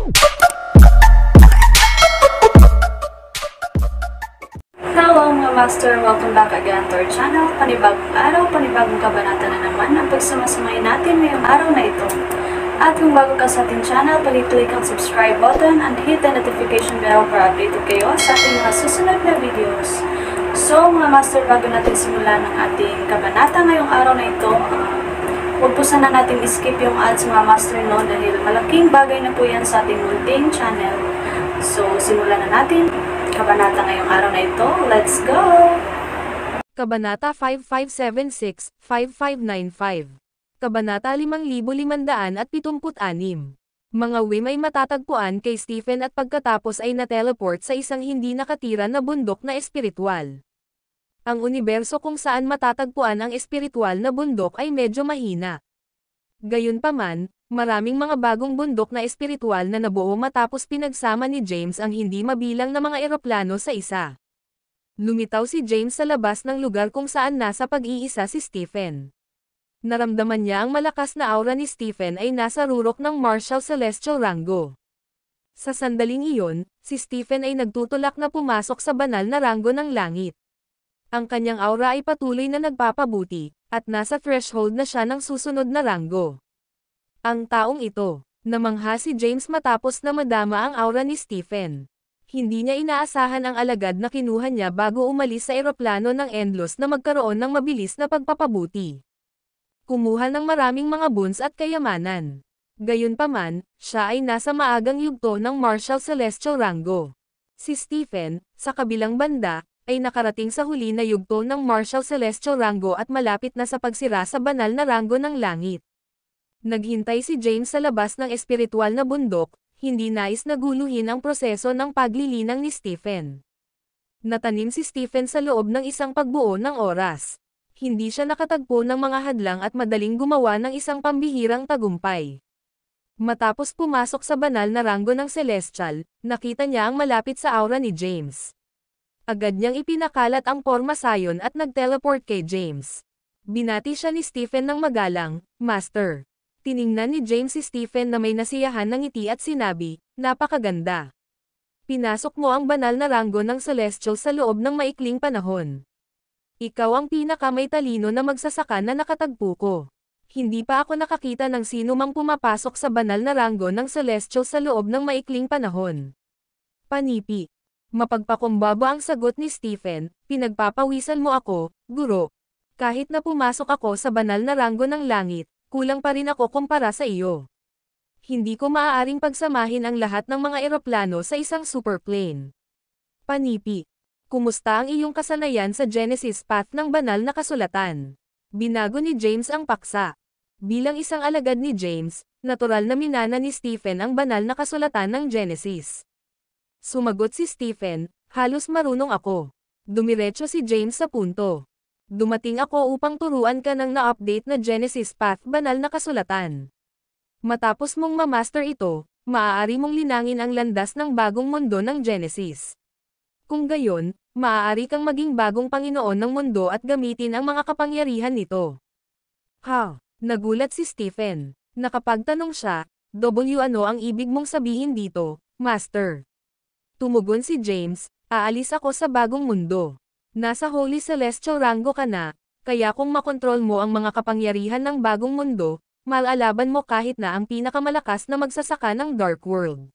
Hello mga master! Welcome back again to our channel. Panibagong araw, panibagong kabanata na naman ang pagsamasamayin natin ngayong araw na ito. At kung bago ka sa ating channel, pag-click ang subscribe button and hit the notification bell para updated kayo sa ating mga susunod na videos. So mga master, bago natin simulan ang ating kabanata ngayong araw na ito, huwag po sana natin skip yung ads mga master no, dahil malaking bagay na po yan sa ating munting channel. So simulan na natin kabanata ngayong araw na ito. Let's go! Kabanata 5576-5595. Kabanata 5576. Mga Wim ay matatagpuan kay Stephen at pagkatapos ay na-teleport sa isang hindi nakatira na bundok na espiritual. Ang universo kung saan matatagpuan ang espiritual na bundok ay medyo mahina. Gayunpaman, maraming mga bagong bundok na espiritual na nabuo matapos pinagsama ni James ang hindi mabilang na mga eroplano sa isa. Lumitaw si James sa labas ng lugar kung saan nasa pag-iisa si Stephen. Naramdaman niya ang malakas na aura ni Stephen ay nasa rurok ng Martial Celestial Rango. Sa sandaling iyon, si Stephen ay nagtutulak na pumasok sa banal na rango ng langit. Ang kanyang aura ay patuloy na nagpapabuti, at nasa threshold na siya ng susunod na rango. Ang taong ito, namangha si James matapos na madama ang aura ni Stephen. Hindi niya inaasahan ang alagad na kinuha niya bago umalis sa eroplano ng Endless na magkaroon ng mabilis na pagpapabuti. Kumuha ng maraming mga boons at kayamanan. Gayunpaman, siya ay nasa maagang yugto ng Martial Celestial Rango. Si Stephen, sa kabilang banda, ay nakarating sa huli na yugto ng Martial Celestial Rango at malapit na sa pagsira sa banal na rango ng langit. Naghintay si James sa labas ng espiritual na bundok, hindi nais na guluhin ang proseso ng paglilinang ni Stephen. Natanim si Stephen sa loob ng isang pagbuo ng oras. Hindi siya nakatagpo ng mga hadlang at madaling gumawa ng isang pambihirang tagumpay. Matapos pumasok sa banal na rango ng Celestial, nakita niya ang malapit sa aura ni James. Agad niyang ipinakalat ang porma sayon at nag-teleport kay James. Binati siya ni Stephen ng magalang, "Master." Tiningnan ni James si Stephen na may nasiyahan ng ngiti at sinabi, "Napakaganda. Pinasok mo ang banal na rango ng Celestial sa loob ng maikling panahon. Ikaw ang pinakamay talino na magsasaka na nakatagpo ko. Hindi pa ako nakakita ng sino mang pumapasok sa banal na rango ng Celestial sa loob ng maikling panahon." Panipi. Mapagpakumbaba ang sagot ni Stephen, "Pinagpapawisan mo ako, guro. Kahit na pumasok ako sa banal na rango ng langit, kulang pa rin ako kumpara sa iyo. Hindi ko maaaring pagsamahin ang lahat ng mga eroplano sa isang superplane." Panipi. Kumusta ang iyong kasanayan sa Genesis Path ng banal na kasulatan? Binago ni James ang paksa. Bilang isang alagad ni James, natural na minana ni Stephen ang banal na kasulatan ng Genesis. Sumagot si Stephen, "Halos marunong ako." Dumiretso si James sa punto. "Dumating ako upang turuan ka ng na-update na Genesis Path banal na kasulatan. Matapos mong ma-master ito, maaari mong linangin ang landas ng bagong mundo ng Genesis. Kung gayon, maaari kang maging bagong Panginoon ng mundo at gamitin ang mga kapangyarihan nito." Ha? Nagulat si Stephen. Nakapagtanong siya, Ano ang ibig mong sabihin dito, Master?" Tumugon si James, "Aalis ako sa bagong mundo. Nasa Holy Celestial Rango ka na, kaya kung makontrol mo ang mga kapangyarihan ng bagong mundo, malalaban mo kahit na ang pinakamalakas na magsasaka ng Dark World."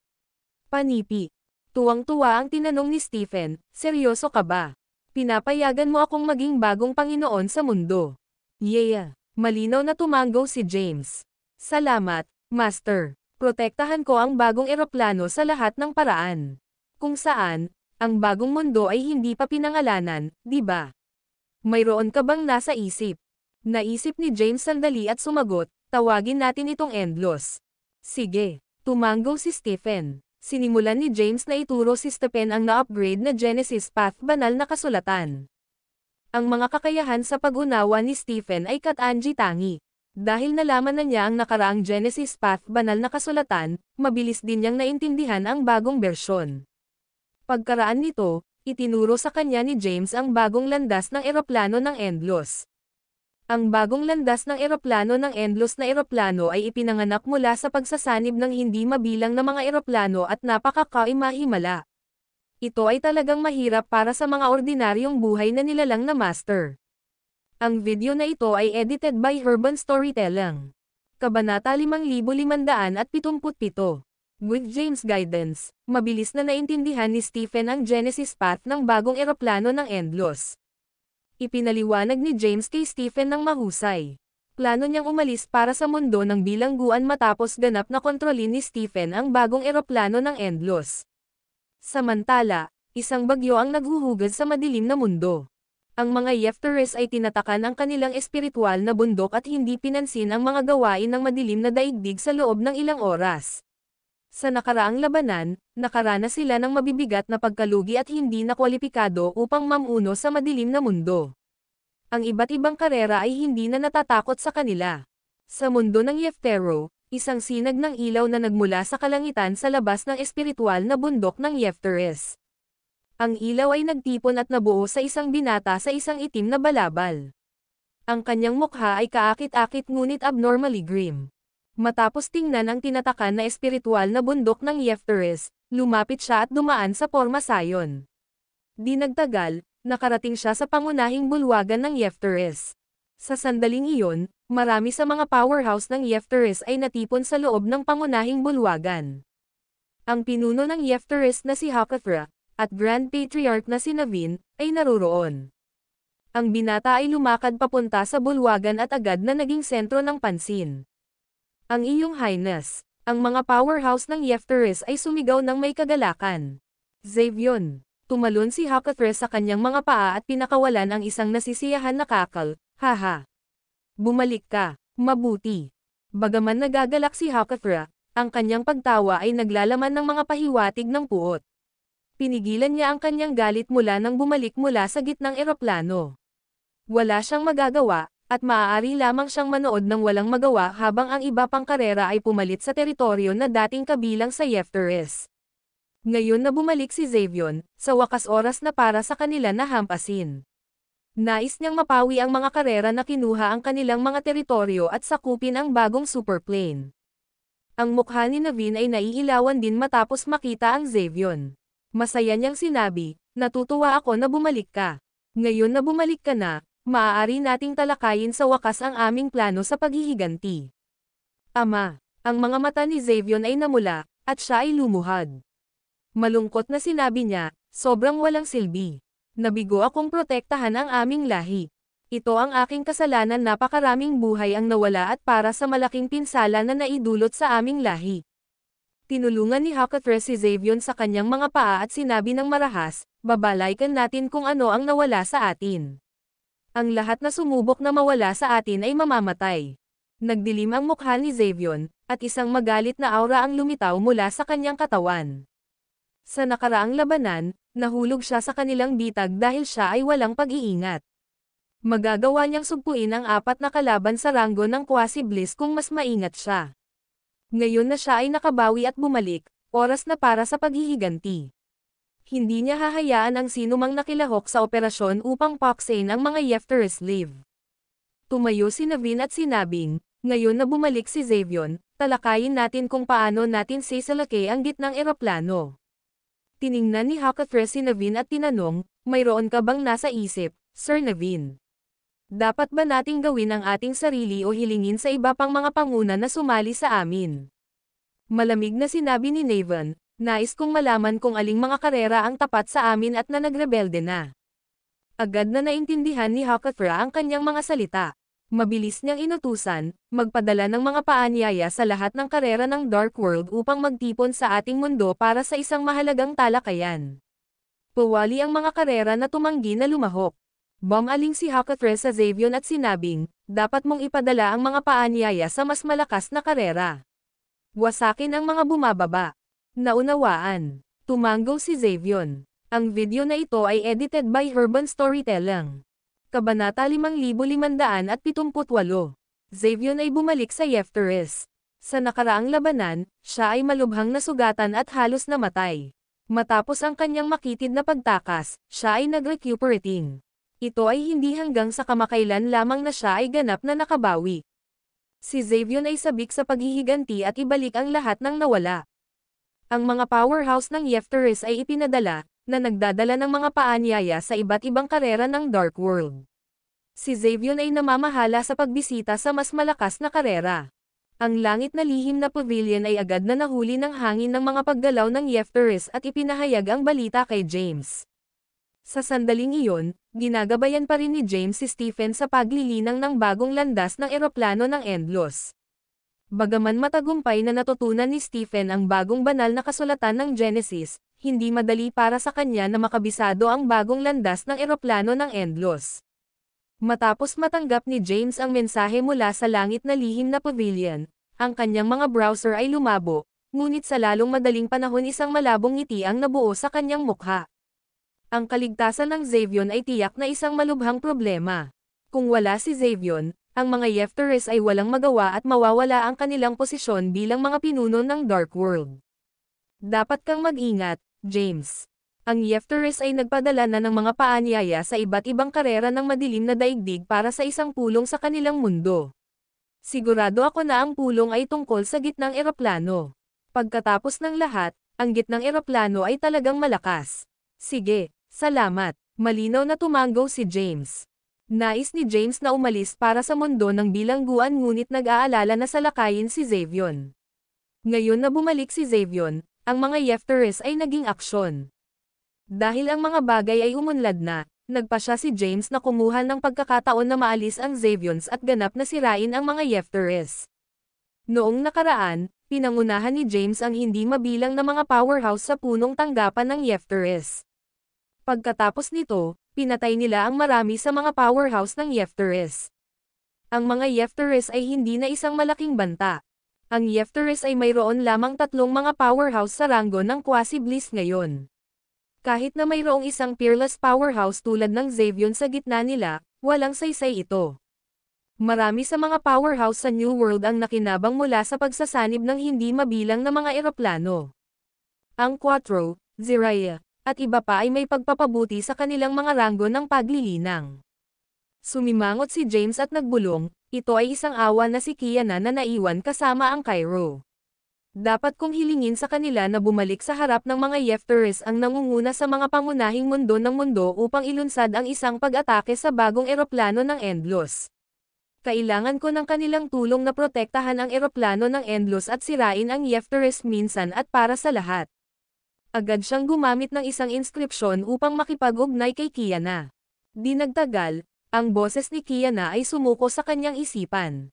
Panipi. Tuwang-tuwa ang tinanong ni Stephen, "Seryoso ka ba? Pinapayagan mo akong maging bagong Panginoon sa mundo?" "Yeah." Malinaw na tumanggo si James. "Salamat, Master. Protektahan ko ang bagong eroplano sa lahat ng paraan. Kung saan, ang bagong mundo ay hindi pa pinangalanan, di ba? Mayroon ka bang nasa isip?" Naisip ni James sandali at sumagot, "Tawagin natin itong Endless." "Sige." Tumanggo si Stephen. Sinimulan ni James na ituro si Stephen ang na-upgrade na Genesis Path banal na kasulatan. Ang mga kakayahan sa pag-unawa ni Stephen ay kat-anji-tangi. Dahil nalaman na niya ang nakaraang Genesis Path banal na kasulatan, mabilis din niyang naintindihan ang bagong bersyon. Pagkaraan nito, itinuro sa kanya ni James ang bagong landas ng eroplano ng Endless. Ang bagong landas ng eroplano ng Endless na eroplano ay ipinanganak mula sa pagsasanib ng hindi mabilang na mga eroplano at napakakaimahimala. Ito ay talagang mahirap para sa mga ordinaryong buhay na nilalang na master. Ang video na ito ay edited by Urban Storytelling. Kabanata 5577. With James' guidance, mabilis na naintindihan ni Stephen ang genesis path ng bagong eroplano ng Endless. Ipinaliwanag ni James kay Stephen ng mahusay. Plano niyang umalis para sa mundo ng bilangguan matapos ganap na kontrolin ni Stephen ang bagong eroplano ng Endless. Samantala, isang bagyo ang naghuhugad sa madilim na mundo. Ang mga Yefteres ay tinatakan ang kanilang espiritual na bundok at hindi pinansin ang mga gawain ng madilim na daigdig sa loob ng ilang oras. Sa nakaraang labanan, nakaranas sila ng mabibigat na pagkalugi at hindi nakwalipikado upang mamuno sa madilim na mundo. Ang iba't ibang karera ay hindi na natatakot sa kanila. Sa mundo ng Yeftero, isang sinag ng ilaw na nagmula sa kalangitan sa labas ng espiritual na bundok ng Yefteres. Ang ilaw ay nagtipon at nabuo sa isang binata sa isang itim na balabal. Ang kanyang mukha ay kaakit-akit ngunit abnormally grim. Matapos tingnan ang tinatakan na espiritual na bundok ng Yefteres, lumapit siya at dumaan sa porma sayon. Di nagtagal, nakarating siya sa pangunahing bulwagan ng Yefteres. Sa sandaling iyon, marami sa mga powerhouse ng Yefteres ay natipon sa loob ng pangunahing bulwagan. Ang pinuno ng Yefteres na si Hakathra, at Grand Patriarch na si Naveen, ay naroroon. Ang binata ay lumakad papunta sa bulwagan at agad na naging sentro ng pansin. Ang iyong highness, ang mga powerhouse ng Yefteres ay sumigaw ng may kagalakan. Xavion, tumalon si Hakathra sa kanyang mga paa at pinakawalan ang isang nasisiyahan na kakal. Haha. Bumalik ka, mabuti. Bagaman nagagalak si Hakathra, ang kanyang pagtawa ay naglalaman ng mga pahiwatig ng puot. Pinigilan niya ang kanyang galit mula nang bumalik mula sa gitnang eroplano. Wala siyang magagawa, at maaari lamang siyang manood ng walang magawa habang ang iba pang karera ay pumalit sa teritoryo na dating kabilang sa Yefteres. Ngayon na bumalik si Xavion, sa wakas oras na para sa kanila na hampasin. Nais niyang mapawi ang mga karera na kinuha ang kanilang mga teritoryo at sakupin ang bagong superplane. Ang mukha ni Naveen ay naiilawan din matapos makita ang Xavion. Masaya niyang sinabi, natutuwa ako na bumalik ka. Ngayon na bumalik ka na, maaari nating talakayin sa wakas ang aming plano sa paghihiganti. Ama, ang mga mata ni Xavion ay namula, at siya ay lumuhad. Malungkot na sinabi niya, sobrang walang silbi. Nabigo akong protektahan ang aming lahi. Ito ang aking kasalanan, napakaraming buhay ang nawala at para sa malaking pinsala na naidulot sa aming lahi. Tinulungan ni Hakathra si Xavion sa kanyang mga paa at sinabi ng marahas, babalaykan natin kung ano ang nawala sa atin. Ang lahat na sumubok na mawala sa atin ay mamamatay. Nagdilim ang mukha ni Xavion, at isang magalit na aura ang lumitaw mula sa kanyang katawan. Sa nakaraang labanan, nahulog siya sa kanilang bitag dahil siya ay walang pag-iingat. Magagawa niyang sugpuin ang apat na kalaban sa ranggo ng Quasi-Bliss kung mas maingat siya. Ngayon na siya ay nakabawi at bumalik, oras na para sa paghihiganti. Hindi niya hahayaan ang sinumang nakilahok sa operasyon upang paksain ang mga Yefteres live. Tumayo si Naveen at sinabing, ngayon na bumalik si Xavion, talakayin natin kung paano natin sisalakay ang gitnang eroplano. Tiningnan ni Hakathra si Naveen at tinanong, mayroon ka bang nasa isip, Sir Naveen? Dapat ba nating gawin ang ating sarili o hilingin sa iba pang mga panguna na sumali sa amin? Malamig na sinabi ni Naveen, nais kong malaman kung aling mga karera ang tapat sa amin at na nagrebelde na. Agad na naintindihan ni Hakathra ang kanyang mga salita. Mabilis niyang inutusan, magpadala ng mga paanyaya sa lahat ng karera ng Dark World upang magtipon sa ating mundo para sa isang mahalagang talakayan. Puwali ang mga karera na tumanggi na lumahok. Bumaling si Hakathra sa Xavion at sinabing, dapat mong ipadala ang mga paanyaya sa mas malakas na karera. Wasakin ang mga bumababa. Naunawaan. Tumango si Xavion. Ang video na ito ay edited by Urban Storytelling. Kabanata 5578. Xavion ay bumalik sa Yefteres. Sa nakaraang labanan, siya ay malubhang nasugatan at halos namatay. Matapos ang kanyang makitid na pagtakas, siya ay nag-recuperating. Ito ay hindi hanggang sa kamakailan lamang na siya ay ganap na nakabawi. Si Xavion ay sabik sa paghihiganti at ibalik ang lahat ng nawala. Ang mga powerhouse ng Yefteris ay ipinadala, na nagdadala ng mga paanyaya sa iba't ibang karera ng Dark World. Si Xavion ay namamahala sa pagbisita sa mas malakas na karera. Ang langit na lihim na pavilion ay agad na nahuli ng hangin ng mga paggalaw ng Yefteris at ipinahayag ang balita kay James. Sa sandaling iyon, ginagabayan pa rin ni James si Stephen sa paglilinang ng bagong landas ng eroplano ng Endlos. Bagaman matagumpay na natutunan ni Stephen ang bagong banal na kasulatan ng Genesis, hindi madali para sa kanya na makabisado ang bagong landas ng eroplano ng Endlos. Matapos matanggap ni James ang mensahe mula sa langit na lihim na pavilion, ang kanyang mga browser ay lumabo, ngunit sa lalong madaling panahon isang malabong ngiti ang nabuo sa kanyang mukha. Ang kaligtasan ng Xavion ay tiyak na isang malubhang problema. Kung wala si Xavion, ang mga Yefteris ay walang magawa at mawawala ang kanilang posisyon bilang mga pinuno ng Dark World. Dapat kang mag-ingat, James. Ang Yefteris ay nagpadala na ng mga paanyaya sa iba't ibang karera ng madilim na daigdig para sa isang pulong sa kanilang mundo. Sigurado ako na ang pulong ay tungkol sa gitnang eroplano. Pagkatapos ng lahat, ang gitnang eroplano ay talagang malakas. Sige, salamat. Malinaw na tumanggo si James. Nais ni James na umalis para sa mundo ng bilangguan ngunit nag-aalala na salakayin si Xavion. Ngayon na bumalik si Xavion, ang mga Yefteris ay naging aksyon. Dahil ang mga bagay ay umunlad na, nagpasya si James na kumuha ng pagkakataon na maalis ang Xavions at ganap na sirain ang mga Yefteris. Noong nakaraan, pinangunahan ni James ang hindi mabilang na mga powerhouse sa punong tanggapan ng Yefteris. Pagkatapos nito, pinatay nila ang marami sa mga powerhouse ng Yefteris. Ang mga Yefteris ay hindi na isang malaking banta. Ang Yefteris ay mayroon lamang 3 mga powerhouse sa ranggo ng Quasi-Bliss ngayon. Kahit na mayroong isang peerless powerhouse tulad ng Xavion sa gitna nila, walang saysay ito. Marami sa mga powerhouse sa New World ang nakinabang mula sa pagsasanib ng hindi mabilang na mga eroplano. Ang Quattro, Ziraya, at iba pa ay may pagpapabuti sa kanilang mga ranggo ng paglilinang. Sumimangot si James at nagbulong, ito ay isang awa na si Kiana na naiwan kasama ang Cairo. Dapat kong hilingin sa kanila na bumalik sa harap ng mga Yefteris ang nangunguna sa mga pangunahing mundo ng mundo upang ilunsad ang isang pag-atake sa bagong eroplano ng Endlos. Kailangan ko ng kanilang tulong na protektahan ang eroplano ng Endlos at sirain ang Yefteris minsan at para sa lahat. Agad siyang gumamit ng isang inskripsyon upang makipag-ugnay kay Kiana. Di nagtagal, ang boses ni Kiana ay sumuko sa kanyang isipan.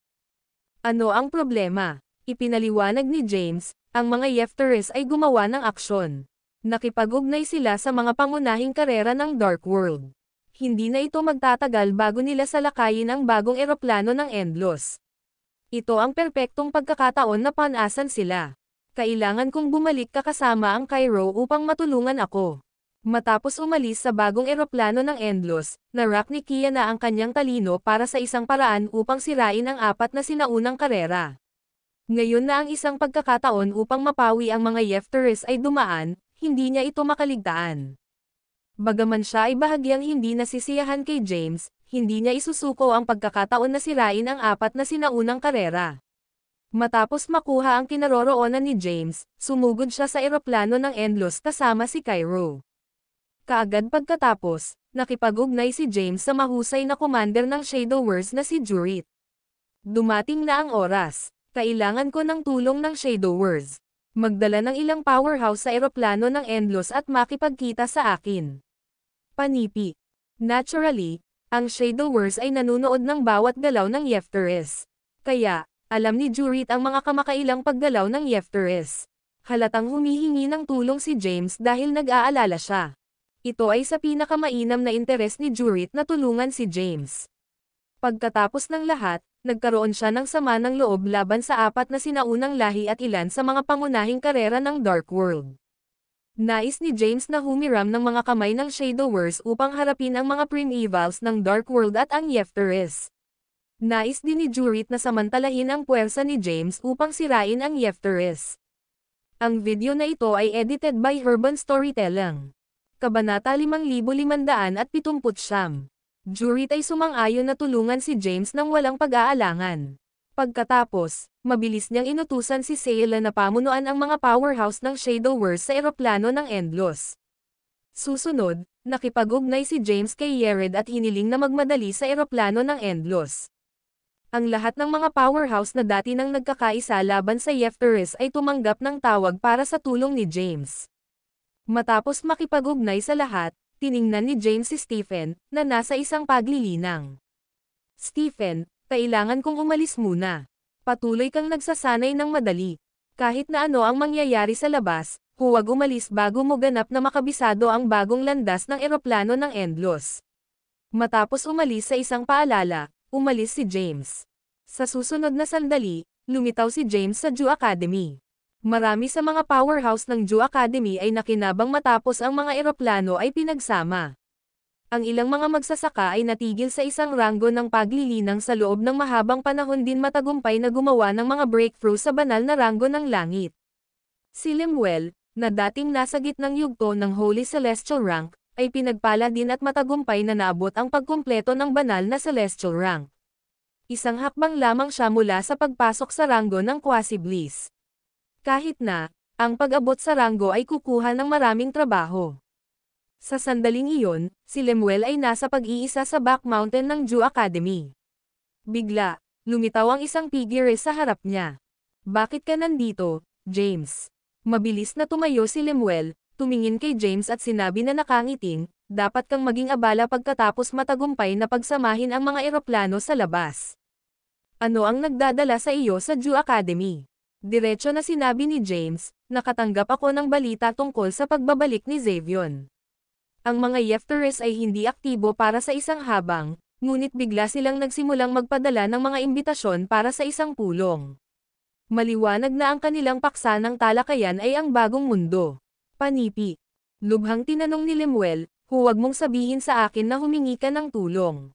Ano ang problema? Ipinaliwanag ni James, ang mga Yefteris ay gumawa ng aksyon. Nakipag-ugnay sila sa mga pangunahing karera ng Dark World. Hindi na ito magtatagal bago nila salakayin ang bagong eroplano ng Endlos. Ito ang perpektong pagkakataon na panasan sila. Kailangan kong bumalik kasama ang Cairo upang matulungan ako. Matapos umalis sa bagong eroplano ng Endlos, narak ni Kiana ang kanyang talino para sa isang paraan upang sirain ang 4 na sinaunang karera. Ngayon na ang isang pagkakataon upang mapawi ang mga Yefteris ay dumaan, hindi niya ito makaligtaan. Bagaman siya ay bahagyang hindi nasisiyahan kay James, hindi niya isusuko ang pagkakataon na sirain ang 4 na sinaunang karera. Matapos makuha ang kinaroroonan ni James, sumugod siya sa eroplano ng Endlos kasama si Cairo. Kaagad pagkatapos, nakipag-ugnay si James sa mahusay na commander ng Shadowverse na si Jurit. Dumating na ang oras. Kailangan ko ng tulong ng Shadowverse. Magdala ng ilang powerhouse sa eroplano ng Endlos at makipagkita sa akin. Panipi. Naturally, ang Shadowverse ay nanunood ng bawat galaw ng Yefteris. Kaya, alam ni Jurit ang mga kamakailang paggalaw ng Yefteris. Halatang humihingi ng tulong si James dahil nag-aalala siya. Ito ay sa pinakamainam na interes ni Jurit na tulungan si James. Pagkatapos ng lahat, nagkaroon siya ng sama ng loob laban sa 4 na sinaunang lahi at ilan sa mga pangunahing karera ng Dark World. Nais ni James na humiram ng mga kamay ng Shadowverse upang harapin ang mga primevals ng Dark World at ang Yefteris. Nais din ni Jurit na samantalahin ang puwersa ni James upang sirain ang Yefteris. Ang video na ito ay edited by Urban Storytelling. Kabanata 5579. Jurit ay sumang-ayon na tulungan si James nang walang pag-aalangan. Pagkatapos, mabilis niyang inutusan si Sayla na pamunuan ang mga powerhouse ng Shadowverse sa eroplano ng Endless. Susunod, nakipag-ugnay si James kay Yared at hiniling na magmadali sa eroplano ng Endless. Ang lahat ng mga powerhouse na dati nang nagkakaisa laban sa Yefteris ay tumanggap ng tawag para sa tulong ni James. Matapos makipag-ugnay sa lahat, tiningnan ni James si Stephen, na nasa isang paglilinang. Stephen, kailangan kong umalis muna. Patuloy kang nagsasanay ng madali. Kahit na ano ang mangyayari sa labas, huwag umalis bago mo ganap na makabisado ang bagong landas ng eroplano ng Endless. Matapos umalis sa isang paalala, umalis si James. Sa susunod na sandali, lumitaw si James sa Jew Academy. Marami sa mga powerhouse ng Jew Academy ay nakinabang matapos ang mga eroplano ay pinagsama. Ang ilang mga magsasaka ay natigil sa isang ranggo ng paglilinang sa loob ng mahabang panahon din matagumpay na gumawa ng mga breakthrough sa banal na ranggo ng langit. Si Lemuel, na dating nasa gitnang yugto ng Holy Celestial Rank, ay pinagpala din at matagumpay na naabot ang pagkumpleto ng banal na Celestial Rank. Isang hakbang lamang siya mula sa pagpasok sa ranggo ng Quasi-Bliss. Kahit na, ang pag-abot sa ranggo ay kukuha ng maraming trabaho. Sa sandaling iyon, si Lemuel ay nasa pag-iisa sa back mountain ng Jew Academy. Bigla, lumitaw ang isang pigire sa harap niya. Bakit ka nandito, James? Mabilis na tumayo si Lemuel, tumingin kay James at sinabi na nakangiting, dapat kang maging abala pagkatapos matagumpay na pagsamahin ang mga eroplano sa labas. Ano ang nagdadala sa iyo sa Jew Academy? Diretso na sinabi ni James, nakatanggap ako ng balita tungkol sa pagbabalik ni Xavion. Ang mga Yefteris ay hindi aktibo para sa isang habang, ngunit bigla silang nagsimulang magpadala ng mga imbitasyon para sa isang pulong. Maliwanag na ang kanilang paksa ng talakayan ay ang bagong mundo. Panipi. Lubhang tinanong ni Lemuel, huwag mong sabihin sa akin na humingi ka ng tulong.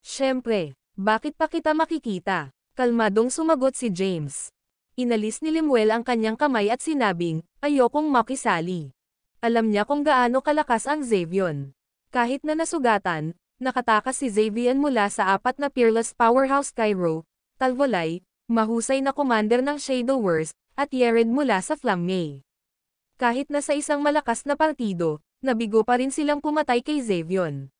Siyempre, bakit pa kita makikita? Kalmadong sumagot si James. Inalis ni Lemuel ang kanyang kamay at sinabing, ayokong makisali. Alam niya kung gaano kalakas ang Xavion. Kahit na nasugatan, nakatakas si Xavion mula sa apat na peerless powerhouse Cairo, Talvolay, mahusay na commander ng Shadowverse, at Yared mula sa Flamme. Kahit na sa isang malakas na partido, nabigo pa rin silang pumatay kay Xavion.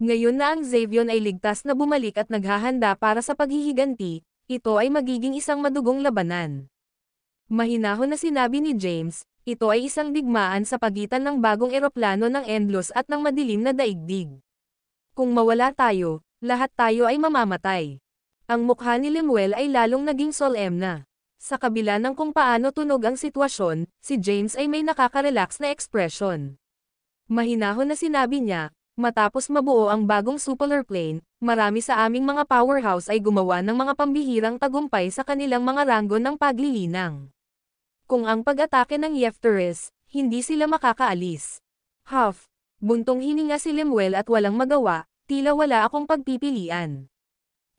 Ngayon na ang Xavion ay ligtas na bumalik at naghahanda para sa paghihiganti, ito ay magiging isang madugong labanan. Mahinahon na sinabi ni James, ito ay isang digmaan sa pagitan ng bagong eroplano ng Endless at ng madilim na daigdig. Kung mawala tayo, lahat tayo ay mamamatay. Ang mukha ni Lemuel ay lalong naging solemna. Sa kabila ng kung paano tunog ang sitwasyon, si James ay may nakaka-relax na ekspresyon. Mahinahon na sinabi niya, matapos mabuo ang bagong Superlar Plane, marami sa aming mga powerhouse ay gumawa ng mga pambihirang tagumpay sa kanilang mga ranggo ng paglilinang. Kung ang pag-atake ng Yefteris, hindi sila makakaalis. Huff, buntong hininga si Lemuel at walang magawa, tila wala akong pagpipilian.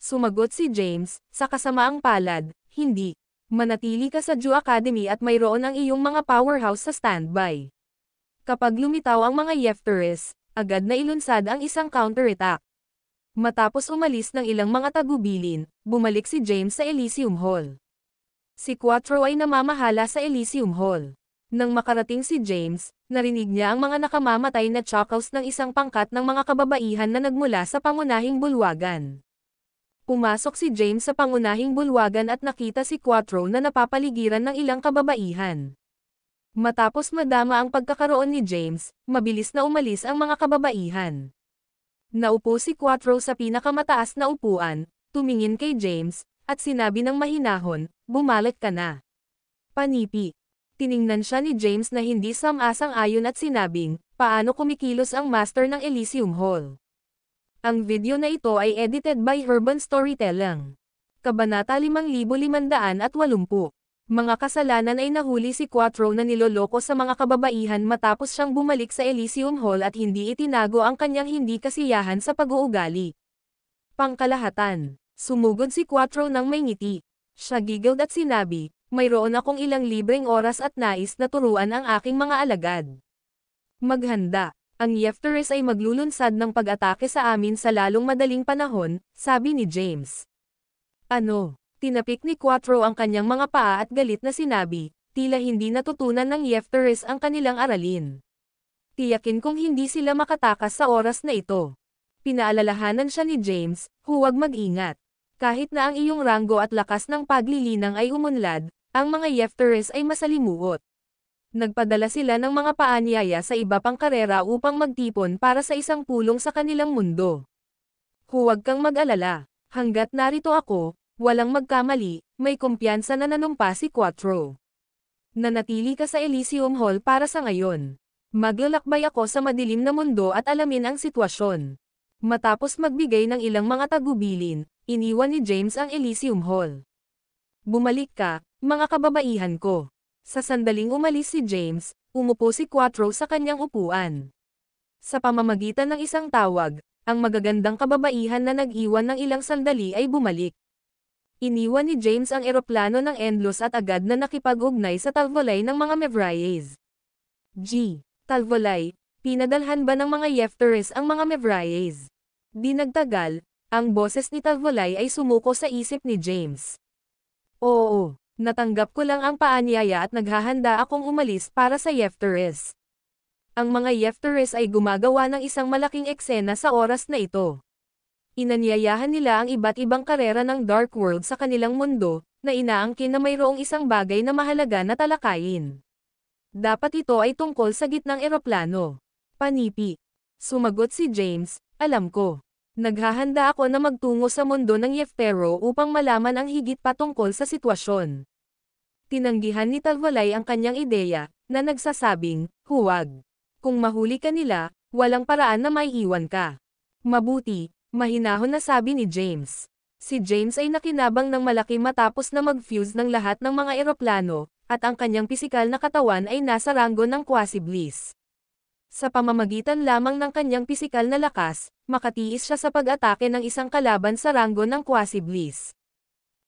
Sumagot si James, sa kasamaang palad, hindi. Manatili ka sa Jew Academy at mayroon ang iyong mga powerhouse sa standby. Kapag lumitaw ang mga Yefteris, agad na ilunsad ang isang counterattack. Matapos umalis ng ilang mga tagubilin, bumalik si James sa Elysium Hall. Si Quattro ay namamahala sa Elysium Hall. Nang makarating si James, narinig niya ang mga nakamamatay na chuckles ng isang pangkat ng mga kababaihan na nagmula sa pangunahing bulwagan. Pumasok si James sa pangunahing bulwagan at nakita si Quattro na napapaligiran ng ilang kababaihan. Matapos madama ang pagkakaroon ni James, mabilis na umalis ang mga kababaihan. Naupo si Quattro sa pinakamataas na upuan, tumingin kay James, at sinabi ng mahinahon, bumalik ka na. Panipi. Tiningnan siya ni James na hindi sam-asang-ayon at sinabing, paano kumikilos ang master ng Elysium Hall. Ang video na ito ay edited by Urban Storytelling. Kabanata 5580. Mga kasalanan ay nahuli si Quattro na niloloko sa mga kababaihan matapos siyang bumalik sa Elysium Hall at hindi itinago ang kanyang hindi kasiyahan sa pag-uugali. Pangkalahatan. Sumugod si Quattro ng may ngiti. Siya giggled at sinabi, mayroon akong ilang libreng oras at nais na turuan ang aking mga alagad. Maghanda. Ang Yefteres ay maglulunsad ng pag-atake sa amin sa lalong madaling panahon, sabi ni James. Ano? Tinapik ni Quattro ang kanyang mga paa at galit na sinabi, tila hindi natutunan ng Yefteres ang kanilang aralin. Tiyakin kung hindi sila makatakas sa oras na ito. Pinaalalahanan siya ni James, huwag mag-ingat. Kahit na ang iyong ranggo at lakas ng paglilinang ay umunlad, ang mga Yefteres ay masalimuot. Nagpadala sila ng mga paanyaya sa iba pang karera upang magtipon para sa isang pulong sa kanilang mundo. Huwag kang mag-alala. Hanggat narito ako, walang magkamali, may kumpiyansa na nanumpa si Quattro. Nanatili ka sa Elysium Hall para sa ngayon. Maglalakbay ako sa madilim na mundo at alamin ang sitwasyon. Matapos magbigay ng ilang mga tagubilin, iniwan ni James ang Elysium Hall. Bumalik ka, mga kababaihan ko. Sa sandaling umalis si James, umupo si Quattro sa kanyang upuan. Sa pamamagitan ng isang tawag, ang magagandang kababaihan na nag-iwan ng ilang sandali ay bumalik. Iniwan ni James ang eroplano ng Endless at agad na nakipag-ugnay sa Talvolay ng mga Mevriades. Talvolay, pinadalhan ba ng mga Yefteres ang mga Mevriades? Di nagtagal, ang boses ni Talvolay ay sumuko sa isip ni James. Oo, natanggap ko lang ang paanyaya at naghahanda akong umalis para sa Yefteres. Ang mga Yefteres ay gumagawa ng isang malaking eksena sa oras na ito. Inanyayahan nila ang iba't ibang karera ng Dark World sa kanilang mundo, na inaangkin na mayroong isang bagay na mahalaga na talakayin. Dapat ito ay tungkol sa gitnang eroplano. Panipi. Sumagot si James, alam ko. Naghahanda ako na magtungo sa mundo ng Yeftero upang malaman ang higit pa tungkol sa sitwasyon. Tinanggihan ni Talvolay ang kanyang ideya, na nagsasabing, huwag. Kung mahuli ka nila, walang paraan na maiiwan ka. Mabuti. Mahinahon na sabi ni James. Si James ay nakinabang ng malaki matapos na mag-fuse ng lahat ng mga eroplano, at ang kanyang pisikal na katawan ay nasa ranggo ng quasi-bliss. Sa pamamagitan lamang ng kanyang pisikal na lakas, makatiis siya sa pag-atake ng isang kalaban sa ranggo ng quasi-bliss.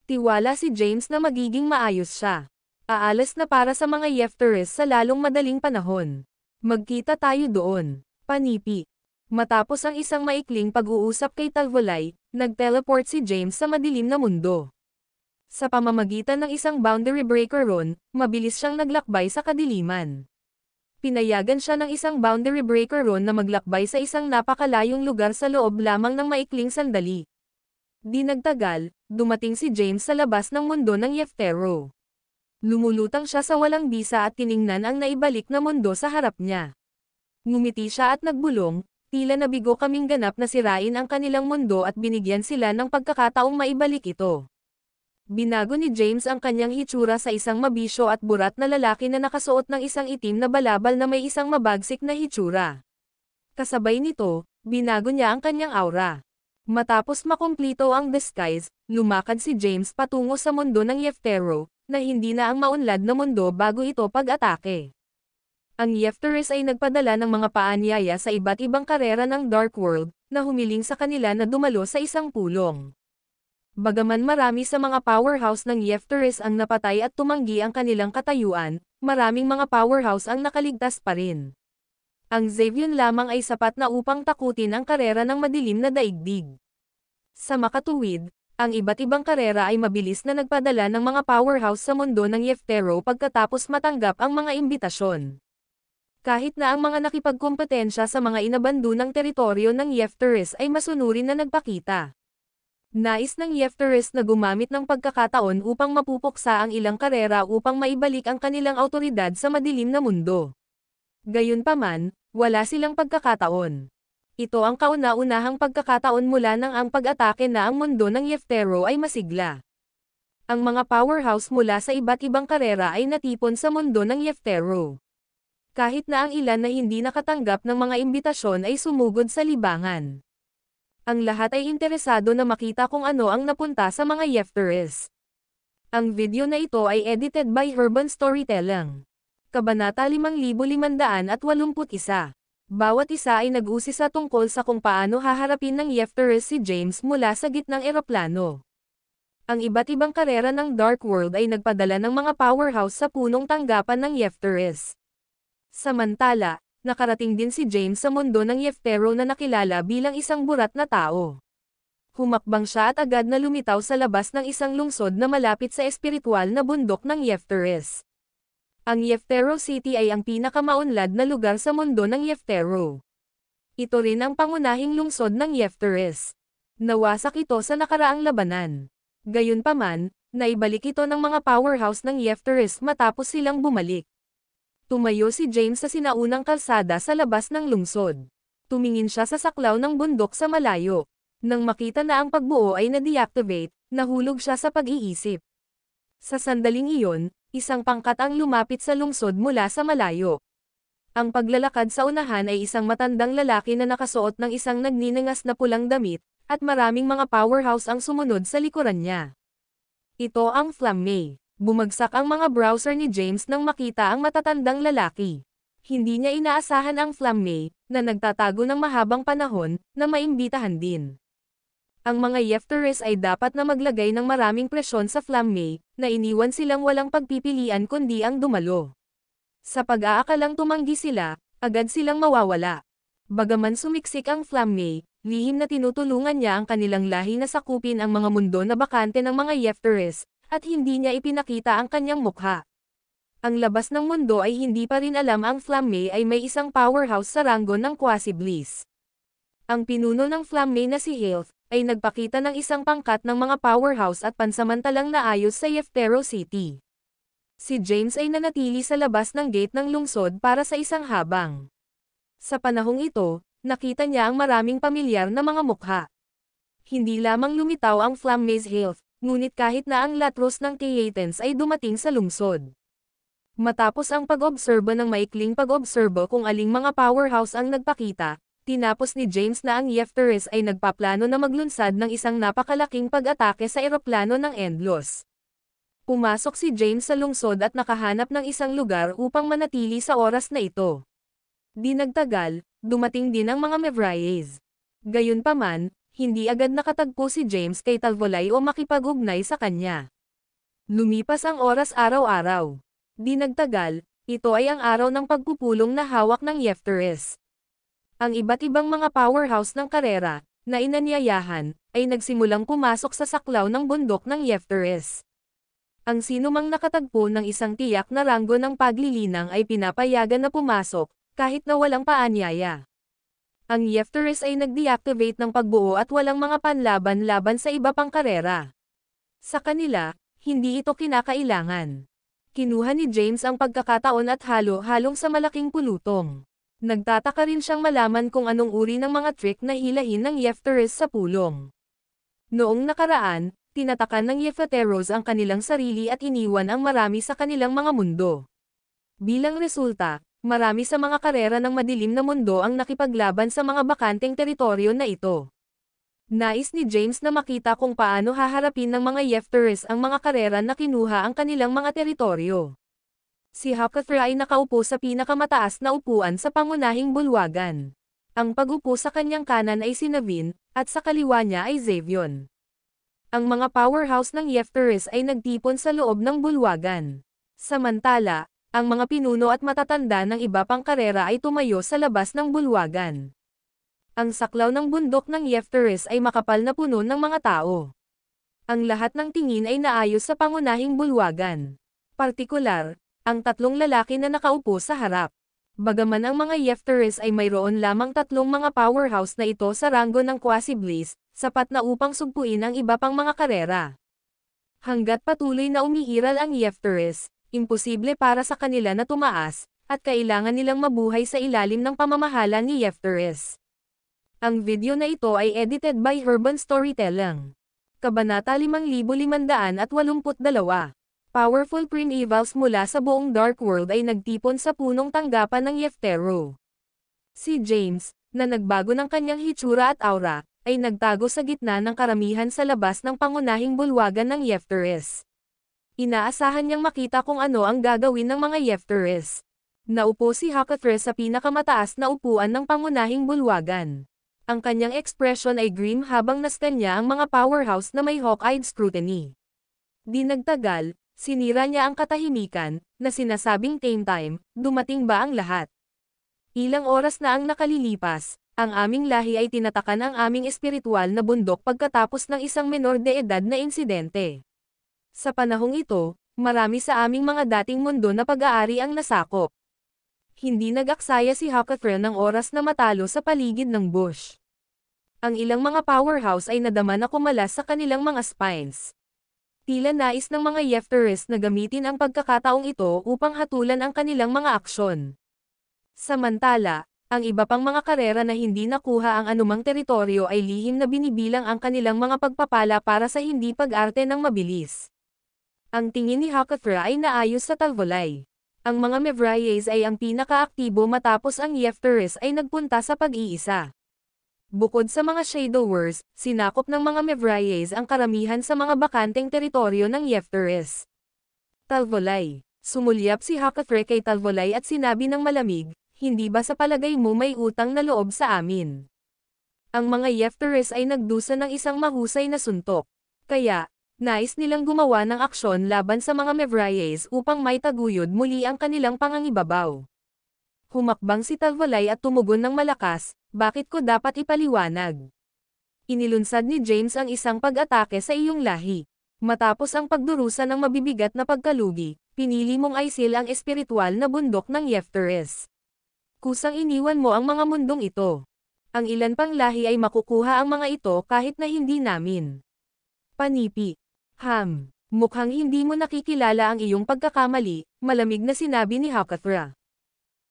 Tiwala si James na magiging maayos siya. Aalas na para sa mga Yefteres sa lalong madaling panahon. Magkita tayo doon. Panipi. Matapos ang isang maikling pag-uusap kay Talvolay, nag-teleport si James sa madilim na mundo. Sa pamamagitan ng isang boundary breaker rune, mabilis siyang naglakbay sa kadiliman. Pinayagan siya ng isang boundary breaker rune na maglakbay sa isang napakalayong lugar sa loob lamang ng maikling sandali. Di nagtagal, dumating si James sa labas ng mundo ng Yeftero. Lumulutang siya sa walang bisa at tiningnan ang naibalik na mundo sa harap niya. Ngumiti siya at nagbulong, tila nabigo kaming ganap na sirain ang kanilang mundo at binigyan sila ng pagkakataong maibalik ito. Binago ni James ang kanyang hitsura sa isang mabisyo at burat na lalaki na nakasuot ng isang itim na balabal na may isang mabagsik na hitsura. Kasabay nito, binago niya ang kanyang aura. Matapos makumplito ang disguise, lumakad si James patungo sa mundo ng Yeftero, na hindi na ang maunlad na mundo bago ito pag-atake. Ang Yefteres ay nagpadala ng mga paanyaya sa iba't ibang karera ng Dark World, na humiling sa kanila na dumalo sa isang pulong. Bagaman marami sa mga powerhouse ng Yefteres ang napatay at tumanggi ang kanilang katayuan, maraming mga powerhouse ang nakaligtas pa rin. Ang Xavion lamang ay sapat na upang takutin ang karera ng madilim na daigdig. Sa makatuwid, ang iba't ibang karera ay mabilis na nagpadala ng mga powerhouse sa mundo ng Yeftero pagkatapos matanggap ang mga imbitasyon. Kahit na ang mga nakipagkompetensya sa mga inabandunang teritoryo ng Yefteres ay masunurin na nagpakita. Nais ng Yefteres na gumamit ng pagkakataon upang mapupuksa ang ilang karera upang maibalik ang kanilang awtoridad sa madilim na mundo. Gayunpaman, wala silang pagkakataon. Ito ang kauna-unahang pagkakataon mula nang ang pag-atake na ang mundo ng Yeftero ay masigla. Ang mga powerhouse mula sa iba't ibang karera ay natipon sa mundo ng Yeftero. Kahit na ang ilan na hindi nakatanggap ng mga imbitasyon ay sumugod sa libangan. Ang lahat ay interesado na makita kung ano ang napunta sa mga Yefteres. Ang video na ito ay edited by Urban Storytelling. Kabanata 5581. Bawat isa ay nag-usisa tungkol sa kung paano haharapin ng Yefteres si James mula sa gitnang eroplano. Ang iba't ibang karera ng Dark World ay nagpadala ng mga powerhouse sa punong tanggapan ng Yefteres. Samantala, nakarating din si James sa mundo ng Yeftero na nakilala bilang isang burat na tao. Humakbang siya at agad na lumitaw sa labas ng isang lungsod na malapit sa espiritual na bundok ng Yefteres. Ang Yeftero City ay ang pinakamaunlad na lugar sa mundo ng Yeftero. Ito rin ang pangunahing lungsod ng Yefteres. Nawasak ito sa nakaraang labanan. Gayunpaman, naibalik ito ng mga powerhouse ng Yefteres matapos silang bumalik. Tumayo si James sa sinaunang kalsada sa labas ng lungsod. Tumingin siya sa saklaw ng bundok sa malayo. Nang makita na ang pagbuo ay na-deactivate, nahulog siya sa pag-iisip. Sa sandaling iyon, isang pangkat ang lumapit sa lungsod mula sa malayo. Ang paglalakad sa unahan ay isang matandang lalaki na nakasuot ng isang nagniningas na pulang damit, at maraming mga powerhouse ang sumunod sa likuran niya. Ito ang Flamme. Bumagsak ang mga browser ni James nang makita ang matatandang lalaki. Hindi niya inaasahan ang Flamme, na nagtatago ng mahabang panahon, na maimbitahan din. Ang mga Yefteres ay dapat na maglagay ng maraming presyon sa Flamme, na iniwan silang walang pagpipilian kundi ang dumalo. Sa pag-aakalang tumanggi sila, agad silang mawawala. Bagaman sumiksik ang Flamme, lihim na tinutulungan niya ang kanilang lahi na sakupin ang mga mundo na bakante ng mga Yefteres, at hindi niya ipinakita ang kanyang mukha. Ang labas ng mundo ay hindi pa rin alam ang Flamme ay may isang powerhouse sa ranggo ng Quasi-Bliss. Ang pinuno ng Flamme na si Health, ay nagpakita ng isang pangkat ng mga powerhouse at pansamantalang naayos sa Yeftero City. Si James ay nanatili sa labas ng gate ng lungsod para sa isang habang. Sa panahong ito, nakita niya ang maraming pamilyar na mga mukha. Hindi lamang lumitaw ang Flamme's Health, ngunit kahit na ang Latros ng Theatens ay dumating sa lungsod. Matapos ang pag-obserba ng maikling pag-obserba kung aling mga powerhouse ang nagpakita, tinapos ni James na ang Yefteres ay nagpaplano na maglunsad ng isang napakalaking pag-atake sa eroplano ng Endlos. Pumasok si James sa lungsod at nakahanap ng isang lugar upang manatili sa oras na ito. Di nagtagal, dumating din ang mga Mevriers. Gayunpaman, hindi agad nakatagpo si James kay Talvolay o makipag-ugnay sa kanya. Lumipas ang oras araw-araw. Di nagtagal, ito ay ang araw ng pagpupulong na hawak ng Yefteres. Ang iba't ibang mga powerhouse ng karera, na inanyayahan, ay nagsimulang pumasok sa saklaw ng bundok ng Yefteres. Ang sinumang nakatagpo ng isang tiyak na ranggo ng paglilinang ay pinapayagan na pumasok, kahit na walang paanyaya. Ang Yefteres ay nag-deactivate ng pagbuo at walang mga panlaban-laban sa iba pang karera. Sa kanila, hindi ito kinakailangan. Kinuha ni James ang pagkakataon at halo-halong sa malaking pulutong. Nagtataka rin siyang malaman kung anong uri ng mga trick na hilahin ng Yefteres sa pulong. Noong nakaraan, tinatakan ng Yefteros ang kanilang sarili at iniwan ang marami sa kanilang mga mundo. Bilang resulta, marami sa mga karera ng madilim na mundo ang nakipaglaban sa mga bakanteng teritoryo na ito. Nais ni James na makita kung paano haharapin ng mga Yefteres ang mga karera na kinuha ang kanilang mga teritoryo. Si Hakathra ay nakaupo sa pinakamataas na upuan sa pangunahing bulwagan. Ang pag-upo sa kanyang kanan ay si Navin, at sa kaliwa niya ay Xavion. Ang mga powerhouse ng Yefteres ay nagtipon sa loob ng bulwagan. Samantala, ang mga pinuno at matatanda ng iba pang karera ay tumayo sa labas ng bulwagan. Ang saklaw ng bundok ng Yefteres ay makapal na puno ng mga tao. Ang lahat ng tingin ay naayos sa pangunahing bulwagan. Partikular, ang tatlong lalaki na nakaupo sa harap. Bagaman ang mga Yefteres ay mayroon lamang tatlong mga powerhouse na ito sa ranggo ng Quasi-Bliss, sapat na upang sugpuin ang iba pang mga karera. Hanggat patuloy na umiiral ang Yefteres, imposible para sa kanila na tumaas, at kailangan nilang mabuhay sa ilalim ng pamamahala ni Yefteres. Ang video na ito ay edited by Urban Storytelling. Kabanata 5582. Powerful Primevals mula sa buong Dark World ay nagtipon sa punong tanggapan ng Yeftero. Si James, na nagbago ng kanyang hitsura at aura, ay nagtago sa gitna ng karamihan sa labas ng pangunahing bulwagan ng Yefteres. Inaasahan niyang makita kung ano ang gagawin ng mga Yefteres. Naupo si Hakathra sa pinakamataas na upuan ng pangunahing bulwagan. Ang kanyang ekspresyon ay grim habang nascan niya ang mga powerhouse na may hawk-eyed scrutiny. Di nagtagal, sinira niya ang katahimikan, na sinasabing tame time, dumating ba ang lahat? Ilang oras na ang nakalilipas, ang aming lahi ay tinatakan ang aming espiritual na bundok pagkatapos ng isang menor de edad na insidente. Sa panahong ito, marami sa aming mga dating mundo na pag-aari ang nasakop. Hindi nag-aksaya si Hakathra ng oras na matalo sa paligid ng bush. Ang ilang mga powerhouse ay nadama na kumalas sa kanilang mga spines. Tila nais ng mga Yefteris na gamitin ang pagkakataong ito upang hatulan ang kanilang mga aksyon. Samantala, ang iba pang mga karera na hindi nakuha ang anumang teritoryo ay lihim na binibilang ang kanilang mga pagpapala para sa hindi pag-arte ng mabilis. Ang tingin ni Hakathra ay naayos sa Talvolay. Ang mga Mevryes ay ang pinakaaktibo matapos ang Yefteris ay nagpunta sa pag-iisa. Bukod sa mga Shadow Wars, sinakop ng mga Mevryes ang karamihan sa mga bakanteng teritoryo ng Yefteris. Talvolay. Sumulyap si Hakathra kay Talvolay at sinabi ng malamig, "Hindi ba sa palagay mo may utang na loob sa amin?" Ang mga Yefteris ay nagdusa ng isang mahusay na suntok. Kaya, nais nilang gumawa ng aksyon laban sa mga Mevryes upang maitaguyod muli ang kanilang pangangibabaw. Humakbang si Talvolay at tumugon ng malakas, "Bakit ko dapat ipaliwanag?" Inilunsad ni James ang isang pag-atake sa iyong lahi. Matapos ang pagdurusa ng mabibigat na pagkalugi, pinili mong aisil ang espiritual na bundok ng Yefteris. Kusang iniwan mo ang mga mundong ito. Ang ilan pang lahi ay makukuha ang mga ito kahit na hindi namin. Panipi. Mukhang hindi mo nakikilala ang iyong pagkakamali, malamig na sinabi ni Hakathra.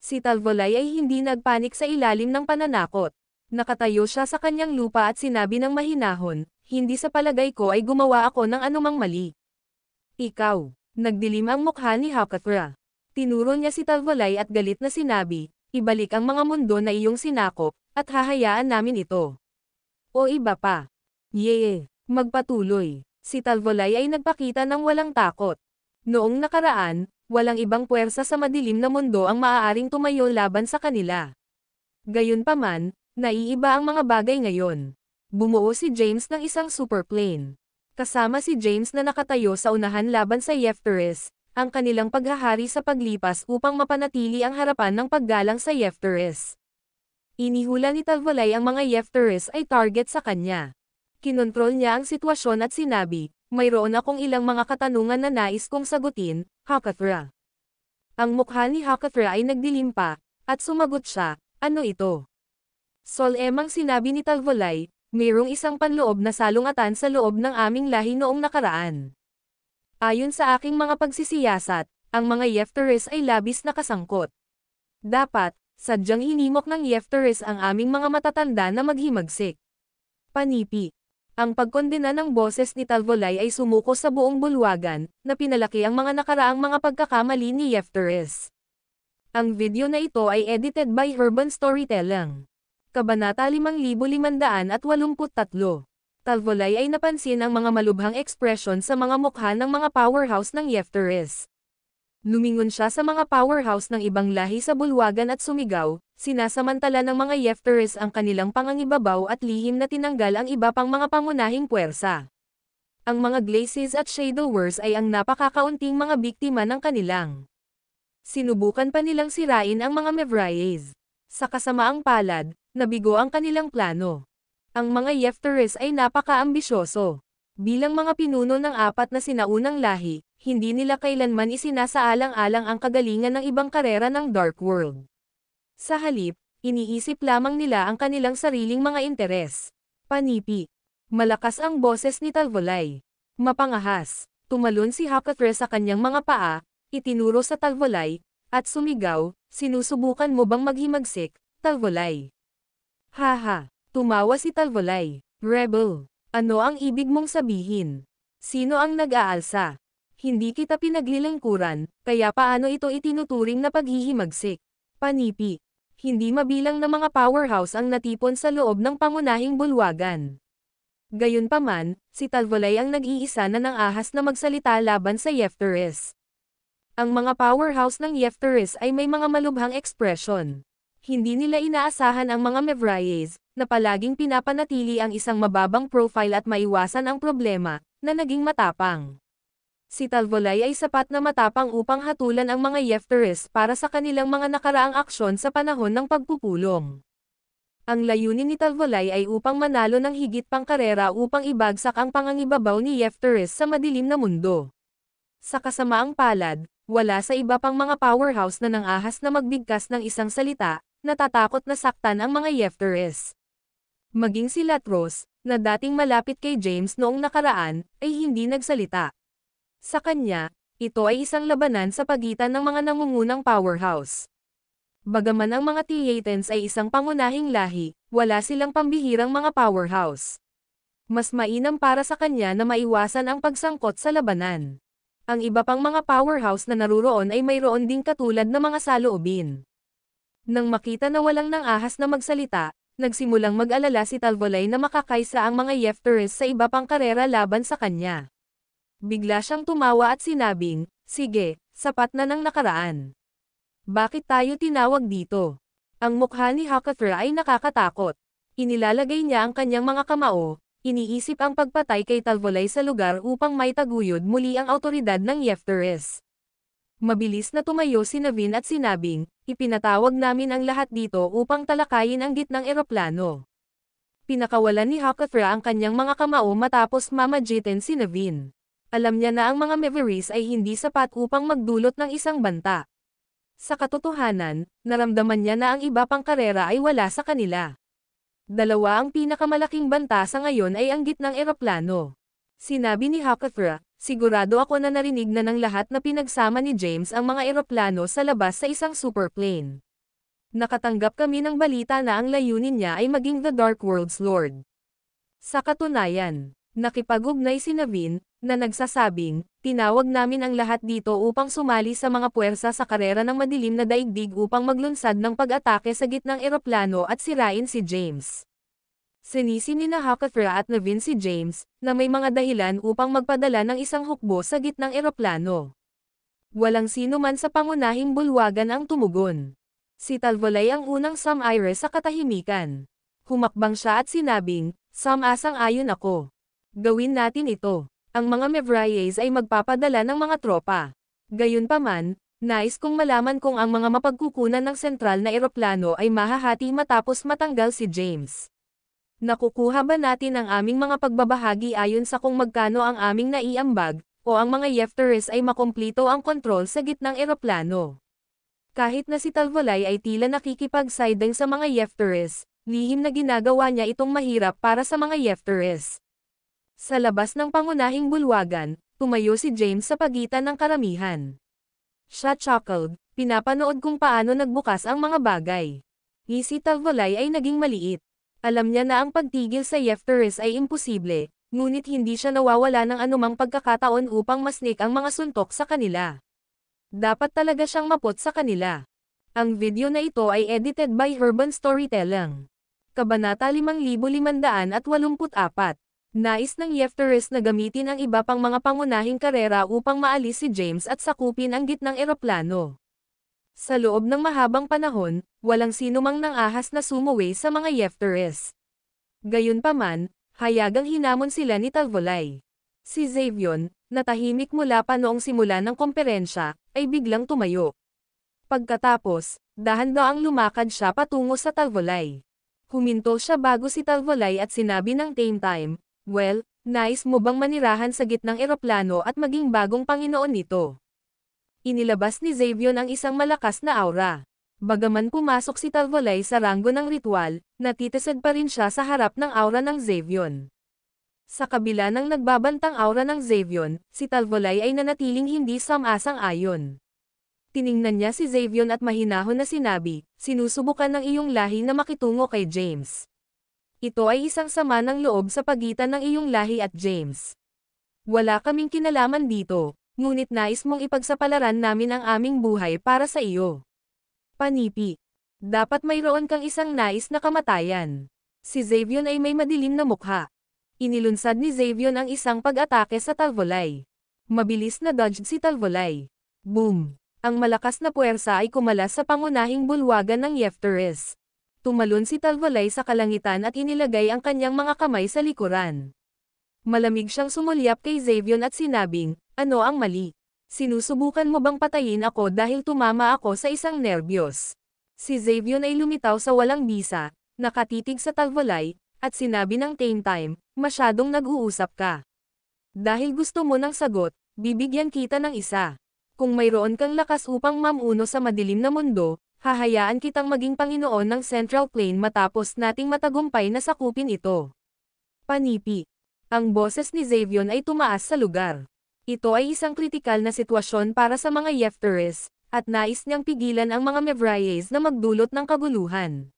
Si Talvolay ay hindi nagpanik sa ilalim ng pananakot. Nakatayo siya sa kanyang lupa at sinabi ng mahinahon, "Hindi sa palagay ko ay gumawa ako ng anumang mali." "Ikaw." Nagdilim ang mukha ni Hakathra. Tinuro niya si Talvolay at galit na sinabi, "Ibalik ang mga mundo na iyong sinakop, at hahayaan namin ito." O iba pa. "Yee, magpatuloy." Si Talvolay ay nagpakita ng walang takot. Noong nakaraan, walang ibang puwersa sa madilim na mundo ang maaaring tumayo laban sa kanila. Gayunpaman, naiiba ang mga bagay ngayon. Bumuo si James ng isang superplane. Kasama si James na nakatayo sa unahan laban sa Yefteris, ang kanilang paghahari sa paglipas upang mapanatili ang harapan ng paggalang sa Yefteris. Inihula ni Talvolay ang mga Yefteris ay target sa kanya. Kinontrol niya ang sitwasyon at sinabi, "Mayroon akong ilang mga katanungan na nais kong sagutin, Hakathra." Ang mukha ni Hakathra ay nagdilim pa, at sumagot siya, "Ano ito?" Solemang sinabi ni Talvolay, "Mayroong isang panloob na salungatan sa loob ng aming lahi noong nakaraan. Ayon sa aking mga pagsisiyasat, ang mga Yefteris ay labis na kasangkot. Dapat, sadyang hinimok ng Yefteris ang aming mga matatanda na maghimagsik." Panipi. Ang pagkondena ng boses ni Talvolay ay sumuko sa buong bulwagan, na pinalaki ang mga nakaraang mga pagkakamali ni Yefteris. Ang video na ito ay edited by Urban Storytelling. Kabanata 5583. Talvolay ay napansin ang mga malubhang ekspresyon sa mga mukha ng mga powerhouse ng Yefteris. Lumingon siya sa mga powerhouse ng ibang lahi sa bulwagan at sumigaw, sinasamantala ng mga Yefteris ang kanilang pangangibabaw at lihim na tinanggal ang iba pang mga pangunahing puwersa. Ang mga Glaces at Shadow Wars ay ang napakakaunting mga biktima ng kanilang. Sinubukan pa nilang sirain ang mga Mevryes. Sa kasamaang palad, nabigo ang kanilang plano. Ang mga Yefteris ay napaka-ambisyoso. Bilang mga pinuno ng apat na sinaunang lahi, hindi nila kailanman isinasaalang-alang ang kagalingan ng ibang karera ng Dark World. Sa halip, iniisip lamang nila ang kanilang sariling mga interes. Panipi. Malakas ang boses ni Talvolay. Mapangahas. Tumalon si Hakathra sa kanyang mga paa, itinuro sa Talvolay, at sumigaw, "Sinusubukan mo bang maghimagsik, Talvolay?" "Haha." Tumawa si Talvolay. "Rebel. Ano ang ibig mong sabihin? Sino ang nag-aalsa? Hindi kita pinaglilingkuran, kaya paano ito itinuturing na paghihimagsik?" Panipi. Hindi mabilang na mga powerhouse ang natipon sa loob ng pangunahing bulwagan. Gayunpaman, si Talvolay ang nag-iisa na ng ahas na magsalita laban sa Yefteris. Ang mga powerhouse ng Yefteris ay may mga malubhang ekspresyon. Hindi nila inaasahan ang mga Mevryes, na palaging pinapanatili ang isang mababang profile at maiwasan ang problema, na naging matapang. Si Talvolay ay sapat na matapang upang hatulan ang mga Yefteris para sa kanilang mga nakaraang aksyon sa panahon ng pagpupulong. Ang layunin ni Talvolay ay upang manalo ng higit pang karera upang ibagsak ang pangangibabaw ni Yefteris sa madilim na mundo. Sa kasamaang palad, wala sa iba pang mga powerhouse na nangahas na magbigkas ng isang salita, natatakot na saktan ang mga Yefteris. Maging si Latros, na dating malapit kay James noong nakaraan, ay hindi nagsalita. Sa kanya, ito ay isang labanan sa pagitan ng mga nangungunang powerhouse. Bagaman ang mga Theatans ay isang pangunahing lahi, wala silang pambihirang mga powerhouse. Mas mainam para sa kanya na maiwasan ang pagsangkot sa labanan. Ang iba pang mga powerhouse na naruroon ay mayroon ding katulad na mga saloobin. Nang makita na walang nang-ahas na magsalita, nagsimulang mag-alala si Talvolay na makakaisa ang mga Yefteris sa iba pang karera laban sa kanya. Bigla siyang tumawa at sinabing, "Sige, sapat na ng nakaraan. Bakit tayo tinawag dito?" Ang mukha ni Hakathra ay nakakatakot. Inilalagay niya ang kanyang mga kamao, iniisip ang pagpatay kay Talvolay sa lugar upang maitaguyod muli ang awtoridad ng Yefteris. Mabilis na tumayo si Naveen at sinabing, "Ipinatawag namin ang lahat dito upang talakayin ang gitnang eroplano." Pinakawalan ni Hakathra ang kanyang mga kamao matapos mamagitin si Naveen. Alam niya na ang mga Meveris ay hindi sapat upang magdulot ng isang banta. Sa katotohanan, naramdaman niya na ang iba pang karera ay wala sa kanila. Dalawa ang pinakamalaking banta sa ngayon ay ang gitnang eroplano. Sinabi ni Hakathra, "Sigurado ako na narinig na ng lahat na pinagsama ni James ang mga eroplano sa labas sa isang superplane. Nakatanggap kami ng balita na ang layunin niya ay maging The Dark World's Lord." Sa katunayan, nakipag-ugnay si Naveen, na nagsasabing, "Tinawag namin ang lahat dito upang sumali sa mga puwersa sa karera ng madilim na daigdig upang maglunsad ng pag-atake sa gitnang eroplano at sirain si James." Sinisi ni Hakathra at Naveen si James, na may mga dahilan upang magpadala ng isang hukbo sa gitnang eroplano. Walang sino man sa pangunahing bulwagan ang tumugon. Si Talvolay ang unang sumire sa katahimikan. Humakbang siya at sinabing, "Sumasang-ayon ako. Gawin natin ito." Ang mga Mevriers ay magpapadala ng mga tropa. Gayunpaman, nais kong malaman kung ang mga mapagkukunan ng sentral na eroplano ay mahahati matapos matanggal si James. Nakukuha ba natin ang aming mga pagbabahagi ayon sa kung magkano ang aming naiambag, o ang mga Yefteris ay makumplito ang kontrol sa gitnang eroplano? Kahit na si Talvolay ay tila nakikipag-siding sa mga Yefteris, lihim na ginagawa niya itong mahirap para sa mga Yefteris. Sa labas ng pangunahing bulwagan, tumayo si James sa pagitan ng karamihan. Siya chuckled, "Pinapanood kung paano nagbukas ang mga bagay." Si Talvolay ay naging maliit. Alam niya na ang pagtigil sa Yefteris ay imposible, ngunit hindi siya nawawala ng anumang pagkakataon upang masnik ang mga suntok sa kanila. Dapat talaga siyang mapot sa kanila. Ang video na ito ay edited by Urban Storytelling. Kabanata 5584. Nais ng Yefteris na gamitin ang iba pang mga pangunahing karera upang maalis si James at sakupin ang gitnang eroplano. Sa loob ng mahabang panahon, walang sinumang nang-ahas na sumuwi sa mga Yefteris. Gayunpaman, hayagang hinamon sila ni Talvolay. Si Xavion, na tahimik mula pa noong simula ng komperensya, ay biglang tumayo. Pagkatapos, dahan-daang lumakad siya patungo sa Talvolay. Huminto siya bago si Talvolay at sinabi ng same time, "Well, nais mo bang manirahan sa gitnang eroplano at maging bagong Panginoon nito?" Inilabas ni Xavion ang isang malakas na aura. Bagaman pumasok si Talvolay sa ranggo ng ritual, natitisag pa rin siya sa harap ng aura ng Xavion. Sa kabila ng nagbabantang aura ng Xavion, si Talvolay ay nanatiling hindi sumasang-ayon. Tiningnan niya si Xavion at mahinahon na sinabi, "Sinusubukan ng iyong lahi na makitungo kay James. Ito ay isang sama ng loob sa pagitan ng iyong lahi at James. Wala kaming kinalaman dito, ngunit nais mong ipagsapalaran namin ang aming buhay para sa iyo. Panipi. Dapat mayroon kang isang nais na kamatayan." Si Xavion ay may madilim na mukha. Inilunsad ni Xavion ang isang pag-atake sa Talvolay. Mabilis na dodge si Talvolay. Boom! Ang malakas na puwersa ay kumalas sa pangunahing bulwagan ng Yefteris. Tumalon si Talvolay sa kalangitan at inilagay ang kanyang mga kamay sa likuran. Malamig siyang sumulyap kay Xavion at sinabing, ano ang mali? Sinusubukan mo bang patayin ako dahil tumama ako sa isang nerbiyos? Si Xavion ay lumitaw sa walang bisa, nakatitig sa Talvolay, at sinabi ng Tame Time, masyadong nag-uusap ka. Dahil gusto mo ng sagot, bibigyan kita ng isa. Kung mayroon kang lakas upang mamuno sa madilim na mundo, hahayaan kitang maging Panginoon ng Central Plain matapos nating matagumpay na sakupin ito. Panipi. Ang boses ni Xavion ay tumaas sa lugar. Ito ay isang kritikal na sitwasyon para sa mga Yefteres, at nais niyang pigilan ang mga Mevriers na magdulot ng kaguluhan.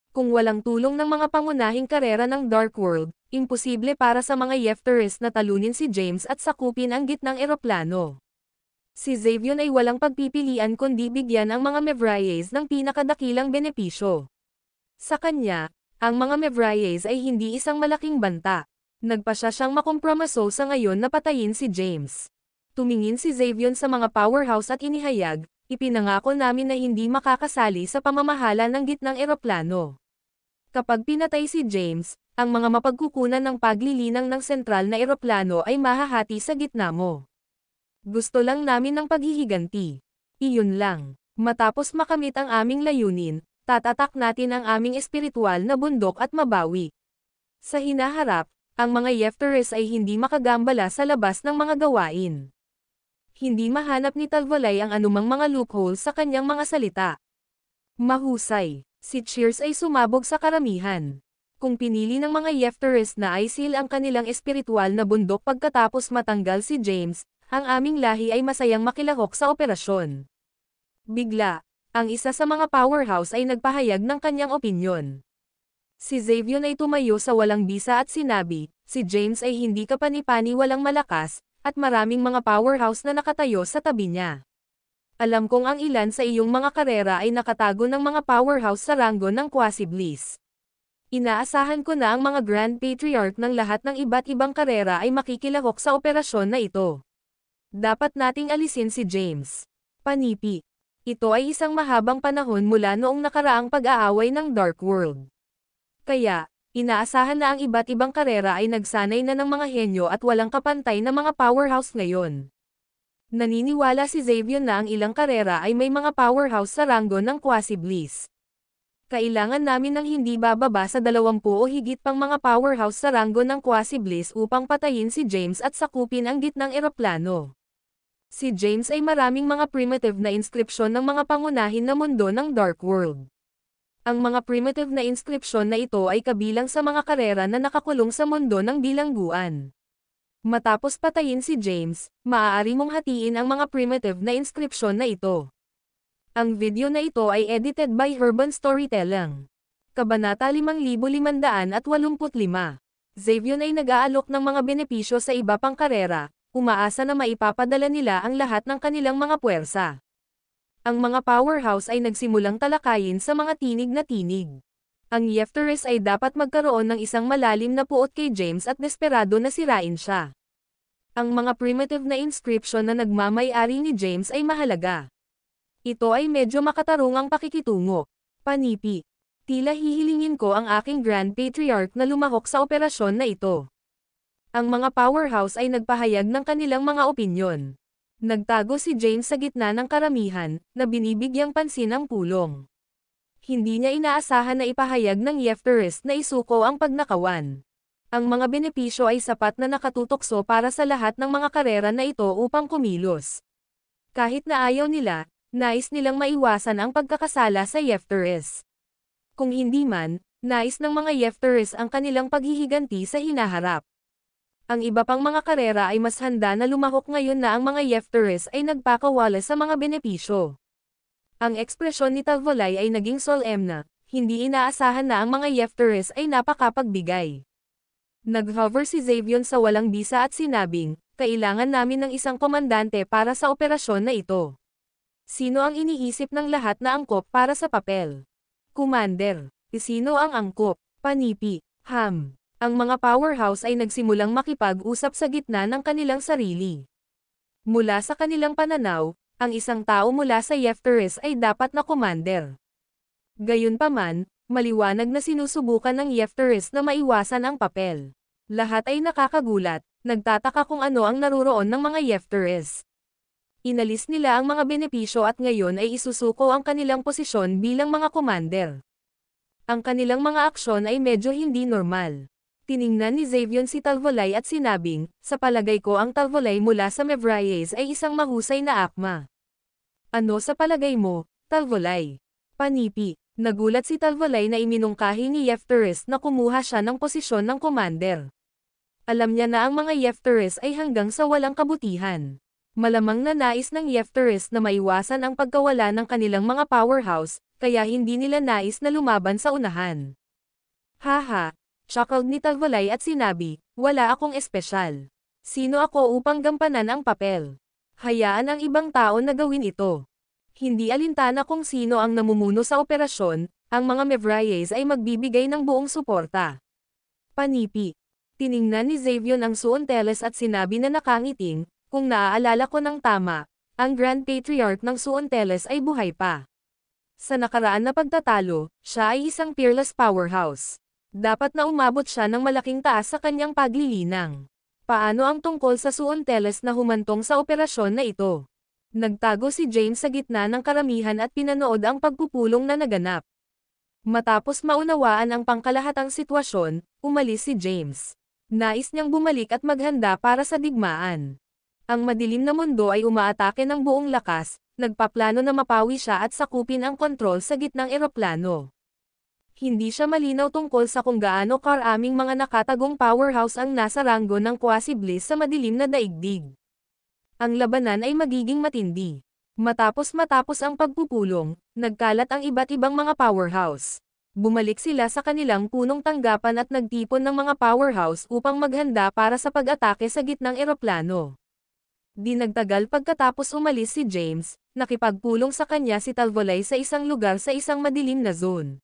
Kung walang tulong ng mga pangunahing karera ng Dark World, imposible para sa mga Yefteres na talunin si James at sakupin ang gitnang eroplano. Si Xavion ay walang pagpipilian kundi bigyan ang mga Mevriers ng pinakadakilang benepisyo. Sa kanya, ang mga Mevriers ay hindi isang malaking banta. Nagpasya siyang makompromiso sa ngayon na patayin si James. Tumingin si Xavion sa mga powerhouse at inihayag, ipinangako namin na hindi makakasali sa pamamahala ng gitnang eroplano. Kapag pinatay si James, ang mga mapagkukunan ng paglilinang ng sentral na eroplano ay mahahati sa gitna mo. Gusto lang namin ng paghihiganti. Iyon lang. Matapos makamit ang aming layunin, tatatak natin ang aming espiritual na bundok at mabawi. Sa hinaharap, ang mga Yefteres ay hindi makagambala sa labas ng mga gawain. Hindi mahanap ni Talvolay ang anumang mga loophole sa kanyang mga salita. Mahusay. Si Cheers ay sumabog sa karamihan. Kung pinili ng mga Yefteres na isil ang kanilang espiritual na bundok pagkatapos matanggal si James, ang aming lahi ay masayang makilahok sa operasyon. Bigla, ang isa sa mga powerhouse ay nagpahayag ng kanyang opinyon. Si Xavion ay tumayo sa walang bisa at sinabi, si James ay hindi kapani-pani walang malakas, at maraming mga powerhouse na nakatayo sa tabi niya. Alam kong ang ilan sa iyong mga karera ay nakatago ng mga powerhouse sa ranggo ng Quasi-Bliss. Inaasahan ko na ang mga Grand Patriarch ng lahat ng iba't ibang karera ay makikilahok sa operasyon na ito. Dapat nating alisin si James. Panipi. Ito ay isang mahabang panahon mula noong nakaraang pag-aaway ng Dark World. Kaya, inaasahan na ang iba't ibang karera ay nagsanay na ng mga henyo at walang kapantay na mga powerhouse ngayon. Naniniwala si Xavion na ang ilang karera ay may mga powerhouse sa ranggo ng Quasi-Bliss. Kailangan namin ng hindi bababa sa 20 o higit pang mga powerhouse sa ranggo ng Quasi-Bliss upang patayin si James at sakupin ang gitnang eroplano. Si James ay maraming mga primitive na inskripsyon ng mga pangunahin na mundo ng Dark World. Ang mga primitive na inskripsyon na ito ay kabilang sa mga karera na nakakulong sa mundo ng bilangguan. Matapos patayin si James, maaari mong hatiin ang mga primitive na inskripsyon na ito. Ang video na ito ay edited by Herban Storytelling. Kabanata 5585. Xavion ay nag-aalok ng mga benepisyo sa iba pang karera, umaasa na maipapadala nila ang lahat ng kanilang mga puwersa. Ang mga powerhouse ay nagsimulang talakayin sa mga tinig na tinig. Ang Yefteres ay dapat magkaroon ng isang malalim na puot kay James at desperado na sirain siya. Ang mga primitive na inscription na nagmamay-ari ni James ay mahalaga. Ito ay medyo makatarungang pakikitungo. Panipi. Tila hihilingin ko ang aking Grand Patriarch na lumahok sa operasyon na ito. Ang mga powerhouse ay nagpahayag ng kanilang mga opinyon. Nagtago si James sa gitna ng karamihan, na binibigyang pansin ang pulong. Hindi niya inaasahan na ipahayag ng Yefteres na isuko ang pagnakawan. Ang mga benepisyo ay sapat na nakatutokso para sa lahat ng mga karera na ito upang kumilos. Kahit na ayaw nila, nais nilang maiwasan ang pagkakasala sa Yefteres. Kung hindi man, nais ng mga Yefteres ang kanilang paghihiganti sa hinaharap. Ang iba pang mga karera ay mas handa na lumahok ngayon na ang mga Yefteres ay nagpakawala sa mga benepisyo. Ang ekspresyon ni Talvolay ay naging solemna, hindi inaasahan na ang mga Yefteres ay napakapagbigay. Nag-hover si Xavion sa walang bisa at sinabing, kailangan namin ng isang komandante para sa operasyon na ito. Sino ang iniisip ng lahat na angkop para sa papel? Commander. Sino ang angkop? Panipi. Ang mga powerhouse ay nagsimulang makipag-usap sa gitna ng kanilang sarili. Mula sa kanilang pananaw, ang isang tao mula sa Yefteres ay dapat na commander. Gayunpaman, maliwanag na sinusubukan ng Yefteres na maiwasan ang papel. Lahat ay nakakagulat, nagtataka kung ano ang naruroon ng mga Yefteres. Inalis nila ang mga benepisyo at ngayon ay isusuko ang kanilang posisyon bilang mga commander. Ang kanilang mga aksyon ay medyo hindi normal. Tiningnan ni Xavion si Talvolay at sinabing, sa palagay ko ang Talvolay mula sa Mevriez ay isang mahusay na akma. Ano sa palagay mo, Talvolay? Panipi. Nagulat si Talvolay na iminungkahi ni Yefteres na kumuha siya ng posisyon ng commander. Alam niya na ang mga Yefteres ay hanggang sa walang kabutihan. Malamang na nais ng Yefteres na maiwasan ang pagkawala ng kanilang mga powerhouse, kaya hindi nila nais na lumaban sa unahan. Haha, chuckled ni Talvolay at sinabi, wala akong espesyal. Sino ako upang gampanan ang papel? Hayaan ang ibang tao na gawin ito. Hindi alintana kung sino ang namumuno sa operasyon, ang mga Mevriez ay magbibigay ng buong suporta. Panipi. Tiningnan ni Xavion ang Suonteles at sinabi na nakangiting, kung naaalala ko ng tama, ang Grand Patriarch ng Suonteles ay buhay pa. Sa nakaraan na pagtatalo, siya ay isang peerless powerhouse. Dapat na umabot siya ng malaking taas sa kanyang paglilinang. Paano ang tungkol sa Suonteles na humantong sa operasyon na ito? Nagtago si James sa gitna ng karamihan at pinanood ang pagpupulong na naganap. Matapos maunawaan ang pangkalahatang sitwasyon, umalis si James. Nais niyang bumalik at maghanda para sa digmaan. Ang madilim na mundo ay umaatake ng buong lakas, nagpaplano na mapawi siya at sakupin ang kontrol sa gitnang eroplano. Hindi siya malinaw tungkol sa kung gaano karaming mga nakatagong powerhouse ang nasa ranggo ng Quasi-Bliss sa madilim na daigdig. Ang labanan ay magiging matindi. Matapos ang pagpupulong, nagkalat ang iba't ibang mga powerhouse. Bumalik sila sa kanilang punong tanggapan at nagtipon ng mga powerhouse upang maghanda para sa pag-atake sa gitnang eroplano. Di nagtagal pagkatapos umalis si James, nakipagpulong sa kanya si Talvolay sa isang lugar sa isang madilim na zone.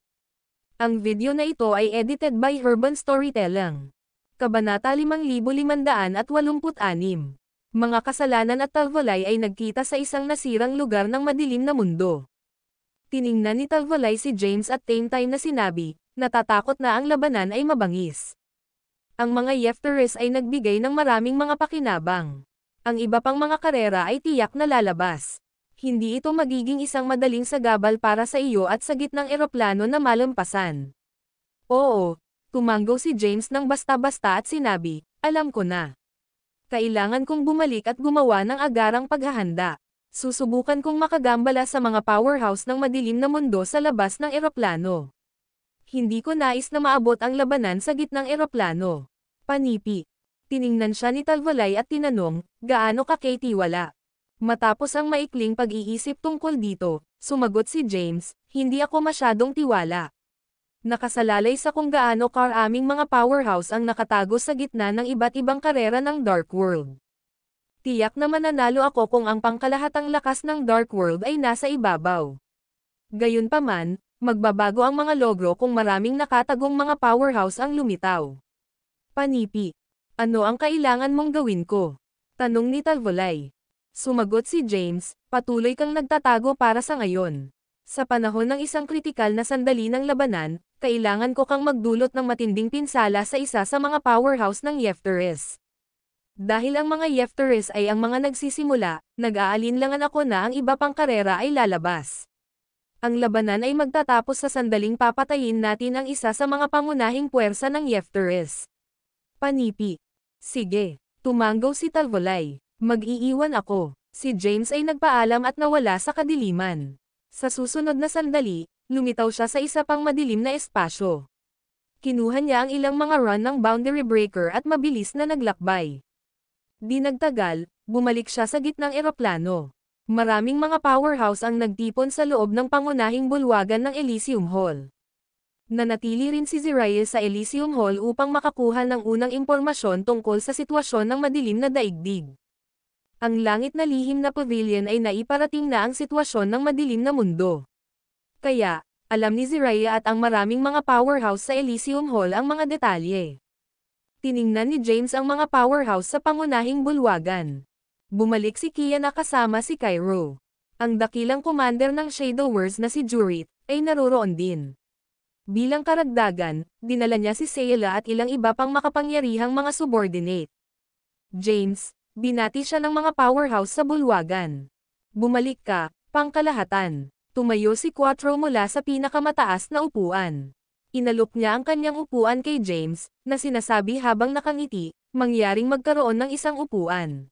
Ang video na ito ay edited by Urban Storytelling. Kabanata 5586. Mga kasalanan at Talvolay ay nagkita sa isang nasirang lugar ng madilim na mundo. Tiningnan ni Talvolay si James at same time na sinabi, natatakot na ang labanan ay mabangis. Ang mga Yefteres ay nagbigay ng maraming mga pakinabang. Ang iba pang mga karera ay tiyak na lalabas. Hindi ito magiging isang madaling sagabal para sa iyo at sa gitnang eroplano na malampasan. Oo, tumanggo si James ng basta-basta at sinabi, alam ko na. Kailangan kong bumalik at gumawa ng agarang paghahanda. Susubukan kong makagambala sa mga powerhouse ng madilim na mundo sa labas ng eroplano. Hindi ko nais na maabot ang labanan sa gitnang eroplano. Panipi. Tiningnan siya ni Talvolay at tinanong, gaano ka katiwala? Matapos ang maikling pag-iisip tungkol dito, sumagot si James, hindi ako masyadong tiwala. Nakasalalay sa kung gaano karaming mga powerhouse ang nakatago sa gitna ng iba't ibang karera ng Dark World. Tiyak na mananalo ako kung ang pangkalahatang lakas ng Dark World ay nasa ibabaw. Gayunpaman, magbabago ang mga logro kung maraming nakatagong mga powerhouse ang lumitaw. Panipi. Ano ang kailangan mong gawin ko? Tanong ni Talvolay. Sumagot si James, patuloy kang nagtatago para sa ngayon. Sa panahon ng isang kritikal na sandali ng labanan, kailangan ko kang magdulot ng matinding pinsala sa isa sa mga powerhouse ng Yefteres. Dahil ang mga Yefteres ay ang mga nagsisimula, nag-aalinlangan ako na ang iba pang karera ay lalabas. Ang labanan ay magtatapos sa sandaling papatayin natin ang isa sa mga pangunahing puwersa ng Yefteres. Panipi. Sige, tumanggo si Talvolay. Mag-iiwan ako. Si James ay nagpaalam at nawala sa kadiliman. Sa susunod na sandali, lumitaw siya sa isa pang madilim na espasyo. Kinuha niya ang ilang mga run ng boundary breaker at mabilis na naglakbay. Di nagtagal, bumalik siya sa gitnang eroplano. Maraming mga powerhouse ang nagtipon sa loob ng pangunahing bulwagan ng Elysium Hall. Nanatili rin si Zirael sa Elysium Hall upang makakuha ng unang impormasyon tungkol sa sitwasyon ng madilim na daigdig. Ang langit na lihim na pavilion ay naiparating na ang sitwasyon ng madilim na mundo. Kaya, alam ni Zirael at ang maraming mga powerhouse sa Elysium Hall ang mga detalye. Tiningnan ni James ang mga powerhouse sa pangunahing bulwagan. Bumalik si Kian na kasama si Cairo. Ang dakilang commander ng Shadowverse na si Jurit, ay naroroon din. Bilang karagdagan, dinala niya si Sayla at ilang iba pang makapangyarihang mga subordinate. James, binati siya ng mga powerhouse sa bulwagan. Bumalik ka, pangkalahatan. Tumayo si Quattro mula sa pinakamataas na upuan. Inalok niya ang kanyang upuan kay James, na sinasabi habang nakangiti, mangyaring magkaroon ng isang upuan.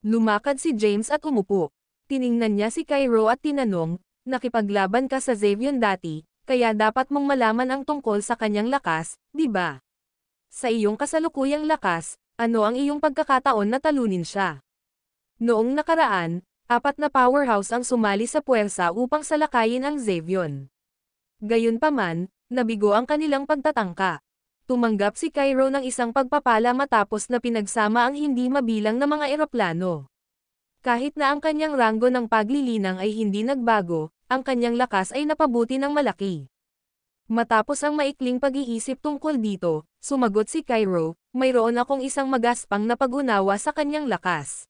Lumakad si James at umupo. Tiningnan niya si Cairo at tinanong, nakipaglaban ka sa Xavion dati, kaya dapat mong malaman ang tungkol sa kanyang lakas, di ba? Sa iyong kasalukuyang lakas, ano ang iyong pagkakataon na talunin siya? Noong nakaraan, 4 na powerhouse ang sumali sa puwersa upang salakayin ang Xavion. Gayunpaman, nabigo ang kanilang pagtatangka. Tumanggap si Cairo ng isang pagpapala matapos na pinagsama ang hindi mabilang na mga eroplano. Kahit na ang kanyang ranggo ng paglilinang ay hindi nagbago, ang kanyang lakas ay napabuti ng malaki. Matapos ang maikling pag-iisip tungkol dito, sumagot si Cairo, mayroon akong isang magaspang na pag-unawa sa kanyang lakas.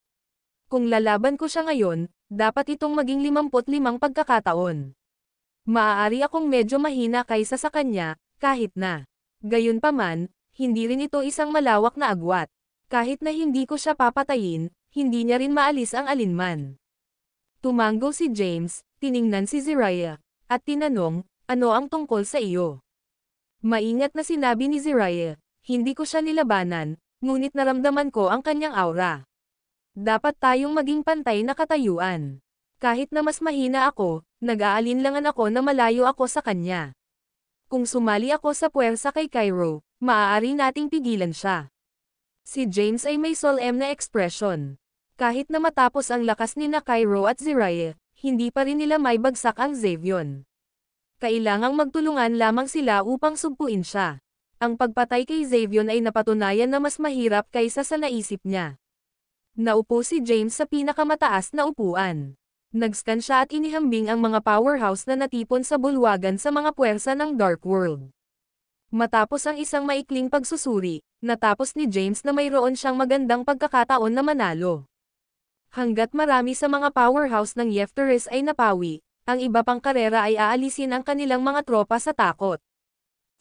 Kung lalaban ko siya ngayon, dapat itong maging 55 pagkakataon. Maaari akong medyo mahina kaysa sa kanya, kahit na. Gayunpaman, hindi rin ito isang malawak na agwat. Kahit na hindi ko siya papatayin, hindi niya rin maalis ang alinman. Tumango si James, tiningnan si Zariah, at tinanong, ano ang tungkol sa iyo? Maingat na sinabi ni Zariah, hindi ko siya nilabanan, ngunit naramdaman ko ang kanyang aura. Dapat tayong maging pantay na katayuan. Kahit na mas mahina ako, nag-aalinlangan ako na malayo ako sa kanya. Kung sumali ako sa puwersa kay Cairo, maaari nating pigilan siya. Si James ay may solemn na ekspresyon. Kahit na matapos ang lakas ni na Cairo at Zariah, hindi pa rin nila may bagsak ang Xavion. Kailangang magtulungan lamang sila upang sugpuin siya. Ang pagpatay kay Xavion ay napatunayan na mas mahirap kaysa sa naisip niya. Naupo si James sa pinakamataas na upuan. Nagscan siya at inihambing ang mga powerhouse na natipon sa bulwagan sa mga puwersa ng Dark World. Matapos ang isang maikling pagsusuri, natapos ni James na mayroon siyang magandang pagkakataon na manalo. Hanggat marami sa mga powerhouse ng Yefteris ay napawi, ang iba pang karera ay aalisin ang kanilang mga tropa sa takot.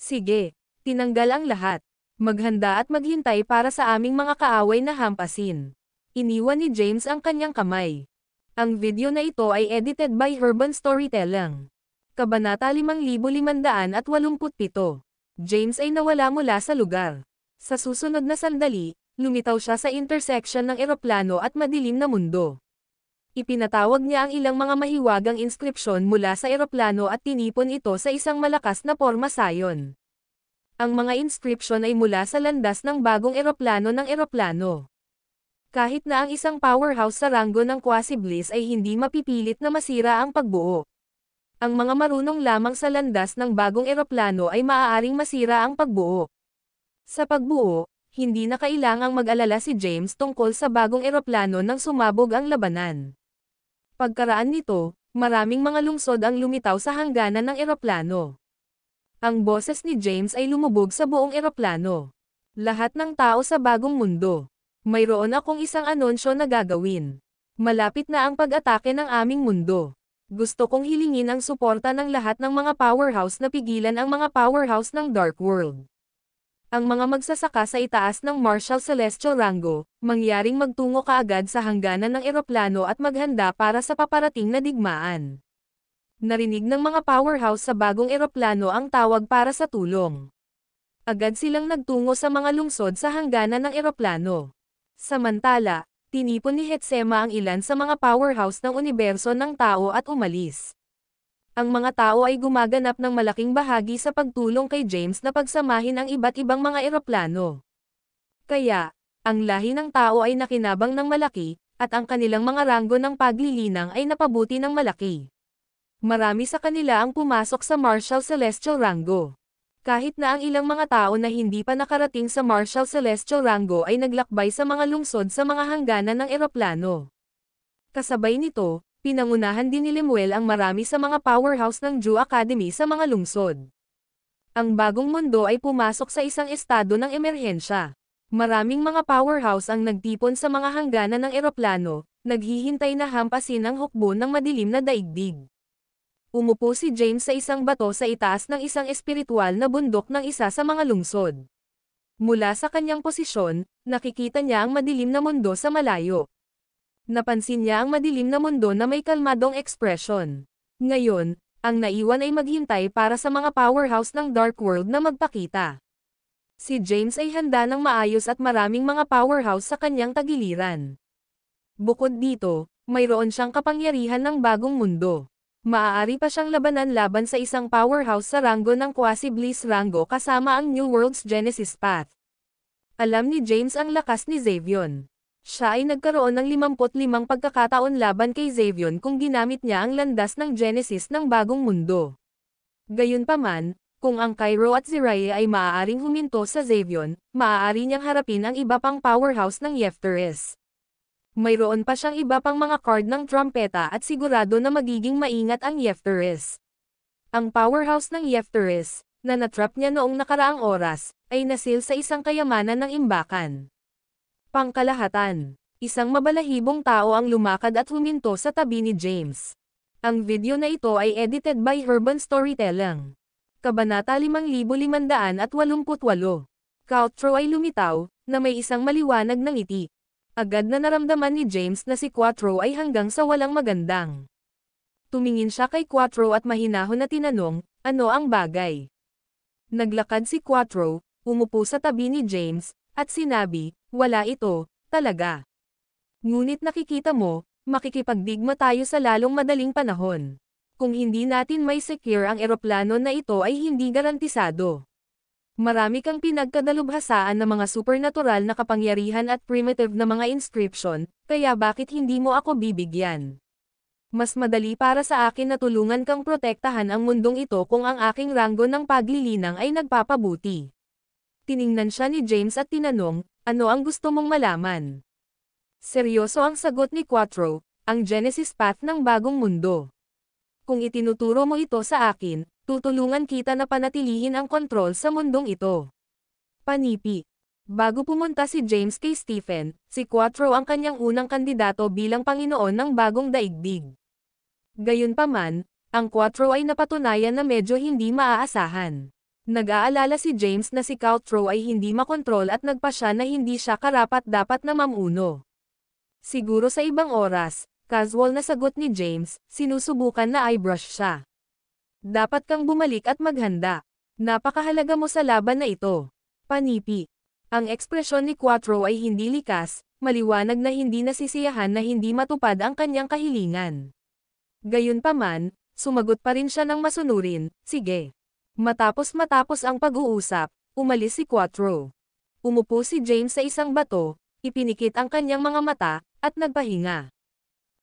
Sige, tinanggal ang lahat. Maghanda at maghintay para sa aming mga kaaway na hampasin. Iniwan ni James ang kanyang kamay. Ang video na ito ay edited by Urban Storytelling. Kabanata 5587. James ay nawala mula sa lugar. Sa susunod na sandali, lumitaw siya sa intersection ng eroplano at madilim na mundo. Ipinatawag niya ang ilang mga mahiwagang inskripsyon mula sa eroplano at tinipon ito sa isang malakas na porma sayon. Ang mga inskripsyon ay mula sa landas ng bagong eroplano ng eroplano. Kahit na ang isang powerhouse sa ranggo ng Quasi-Bliss ay hindi mapipilit na masira ang pagbuo. Ang mga marunong lamang sa landas ng bagong eroplano ay maaaring masira ang pagbuo. Sa pagbuo, hindi na kailangang mag-alala si James tungkol sa bagong eroplano nang sumabog ang labanan. Pagkaraan nito, maraming mga lungsod ang lumitaw sa hangganan ng eroplano. Ang boses ni James ay lumubog sa buong eroplano. Lahat ng tao sa bagong mundo. Mayroon akong isang anunsyo na gagawin. Malapit na ang pag-atake ng aming mundo. Gusto kong hilingin ang suporta ng lahat ng mga powerhouse na pigilan ang mga powerhouse ng Dark World. Ang mga magsasaka sa itaas ng Marshal Celestial Rango, mangyaring magtungo kaagad sa hangganan ng eroplano at maghanda para sa paparating na digmaan. Narinig ng mga powerhouse sa bagong eroplano ang tawag para sa tulong. Agad silang nagtungo sa mga lungsod sa hangganan ng eroplano. Samantala, tinipon ni Hetsema ang ilan sa mga powerhouse ng universo ng tao at umalis. Ang mga tao ay gumaganap ng malaking bahagi sa pagtulong kay James na pagsamahin ang iba't ibang mga eroplano. Kaya, ang lahi ng tao ay nakinabang ng malaki, at ang kanilang mga ranggo ng paglilinang ay napabuti ng malaki. Marami sa kanila ang pumasok sa Marshal Celestial Rango. Kahit na ang ilang mga tao na hindi pa nakarating sa Marshal Celestial Rango ay naglakbay sa mga lungsod sa mga hangganan ng eroplano. Kasabay nito, pinangunahan din ni Lemuel ang marami sa mga powerhouse ng Jew Academy sa mga lungsod. Ang bagong mundo ay pumasok sa isang estado ng emerhensya. Maraming mga powerhouse ang nagtipon sa mga hangganan ng eroplano, naghihintay na hampasin ang hukbo ng madilim na daigdig. Umupo si James sa isang bato sa itaas ng isang espiritual na bundok ng isa sa mga lungsod. Mula sa kanyang posisyon, nakikita niya ang madilim na mundo sa malayo. Napansin niya ang madilim na mundo na may kalmadong ekspresyon. Ngayon, ang naiwan ay maghintay para sa mga powerhouse ng Dark World na magpakita. Si James ay handa ng maayos at maraming mga powerhouse sa kanyang tagiliran. Bukod dito, mayroon siyang kapangyarihan ng bagong mundo. Maaari pa siyang labanan laban sa isang powerhouse sa ranggo ng Quasi-Bliss Rango kasama ang New World's Genesis Path. Alam ni James ang lakas ni Xavion. Siya ay nagkaroon ng 55 pagkakataon laban kay Xavion kung ginamit niya ang landas ng Genesis ng bagong mundo. Gayunpaman, kung ang Cairo at Ziraya ay maaaring huminto sa Xavion, maaari niyang harapin ang iba pang powerhouse ng Yefteris. Mayroon pa siyang iba pang mga card ng trumpeta at sigurado na magiging maingat ang Yefteris. Ang powerhouse ng Yefteris, na natrap niya noong nakaraang oras, ay nasil sa isang kayamanan ng imbakan. Pangkalahatan, isang mabalahibong tao ang lumakad at huminto sa tabi ni James. Ang video na ito ay edited by Urban Storytelling. Kabanata 5588. Caltro ay lumitaw, na may isang maliwanag na ngiti. Agad na naramdaman ni James na si Quattro ay hanggang sa walang magandang. Tumingin siya kay Quattro at mahinahon na tinanong, ano ang bagay? Naglakad si Quattro, umupo sa tabi ni James, at sinabi, wala ito, talaga. Ngunit nakikita mo, makikipagdigma tayo sa lalong madaling panahon. Kung hindi natin may secure ang eroplano na ito ay hindi garantisado. Marami kang pinagkadalubhasaan na mga supernatural na kapangyarihan at primitive na mga inscription, kaya bakit hindi mo ako bibigyan? Mas madali para sa akin na tulungan kang protektahan ang mundong ito kung ang aking ranggo ng paglilinang ay nagpapabuti. Tiningnan siya ni James at tinanong, ano ang gusto mong malaman? Seryoso ang sagot ni Quattro, ang Genesis Path ng bagong mundo. Kung itinuturo mo ito sa akin, tutulungan kita na panatilihin ang kontrol sa mundong ito. Panipi. Bago pumunta si James kay Stephen, si Quattro ang kanyang unang kandidato bilang Panginoon ng bagong daigdig. Gayunpaman, ang Quattro ay napatunayan na medyo hindi maaasahan. Nag-aalala si James na si Quattro ay hindi makontrol at nagpasya na hindi siya karapat-dapat na mamuno. Siguro sa ibang oras, casual na sagot ni James, sinusubukan na eyebrush siya. Dapat kang bumalik at maghanda. Napakahalaga mo sa laban na ito. Panipi. Ang ekspresyon ni Quattro ay hindi likas, maliwanag na hindi nasisiyahan na hindi matupad ang kanyang kahilingan. Gayunpaman, sumagot pa rin siya ng masunurin, sige. Matapos ang pag-uusap, umalis si Quattro. Umupo si James sa isang bato, ipinikit ang kanyang mga mata, at nagpahinga.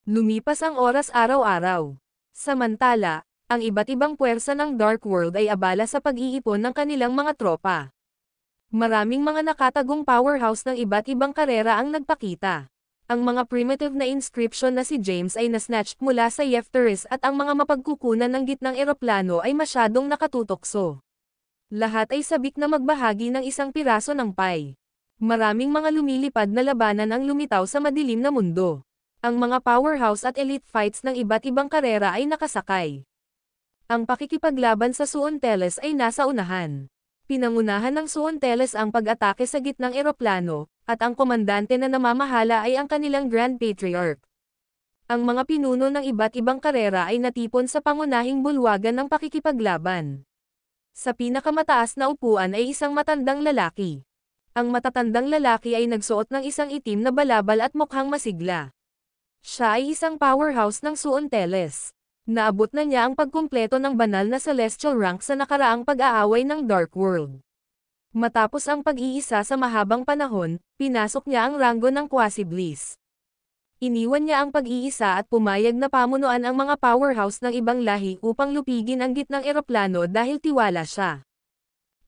Lumipas ang oras araw-araw. Samantala, ang iba't ibang puwersa ng Dark World ay abala sa pag-iipon ng kanilang mga tropa. Maraming mga nakatagong powerhouse ng iba't ibang karera ang nagpakita. Ang mga primitive na inscription na si James ay nasnatched mula sa Yefteris at ang mga mapagkukunan ng gitnang eroplano ay masyadong nakatutokso. Lahat ay sabik na magbahagi ng isang piraso ng pie. Maraming mga lumilipad na labanan ang lumitaw sa madilim na mundo. Ang mga powerhouse at elite fights ng iba't ibang karera ay nakasakay. Ang pakikipaglaban sa Suonteles ay nasa unahan. Pinangunahan ng Suonteles ang pag-atake sa gitnang eroplano, at ang komandante na namamahala ay ang kanilang Grand Patriarch. Ang mga pinuno ng iba't ibang karera ay natipon sa pangunahing bulwagan ng pakikipaglaban. Sa pinakamataas na upuan ay isang matandang lalaki. Ang matatandang lalaki ay nagsuot ng isang itim na balabal at mukhang masigla. Siya ay isang powerhouse ng Suonteles. Naabot na niya ang pagkumpleto ng banal na celestial rank sa nakaraang pag-aaway ng Dark World. Matapos ang pag-iisa sa mahabang panahon, pinasok niya ang ranggo ng Quasi-Bliss. Iniwan niya ang pag-iisa at pumayag na pamunuan ang mga powerhouse ng ibang lahi upang lupigin ang gitnang eroplano dahil tiwala siya.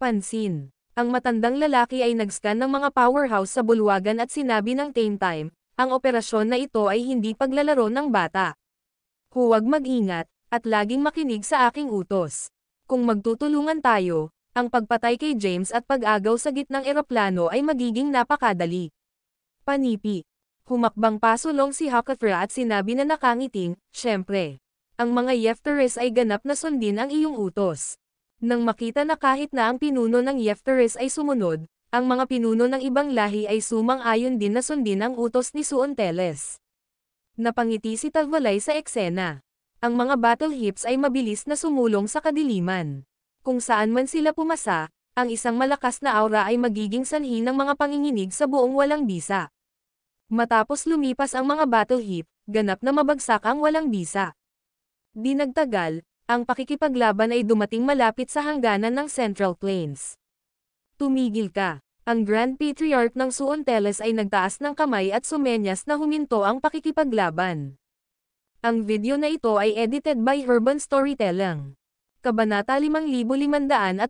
Pansin. Ang matandang lalaki ay nag-scan ng mga powerhouse sa bulwagan at sinabi ng Tame Time, ang operasyon na ito ay hindi paglalaro ng bata. Huwag mag-ingat, at laging makinig sa aking utos. Kung magtutulungan tayo, ang pagpatay kay James at pag-agaw sa gitnang eroplano ay magiging napakadali. Panipi. Humakbang pasulong si Hakafra at sinabi na nakangiting, syempre. Ang mga Yefteres ay ganap na sundin ang iyong utos. Nang makita na kahit na ang pinuno ng Yefteres ay sumunod, ang mga pinuno ng ibang lahi ay sumang-ayon din na sundin ang utos ni Suonteles. Napangiti si Talvalay sa eksena. Ang mga battle hips ay mabilis na sumulong sa kadiliman. Kung saan man sila pumasa, ang isang malakas na aura ay magiging sanhi ng mga panginginig sa buong walang bisa. Matapos lumipas ang mga battle hip, ganap na mabagsak ang walang bisa. Di nagtagal, ang pakikipaglaban ay dumating malapit sa hangganan ng Central Plains. Tumigil ka. Ang Grand Patriarch ng Suonteles ay nagtaas ng kamay at sumenyas na huminto ang pakikipaglaban. Ang video na ito ay edited by Urban Storytelling. Kabanata 5589.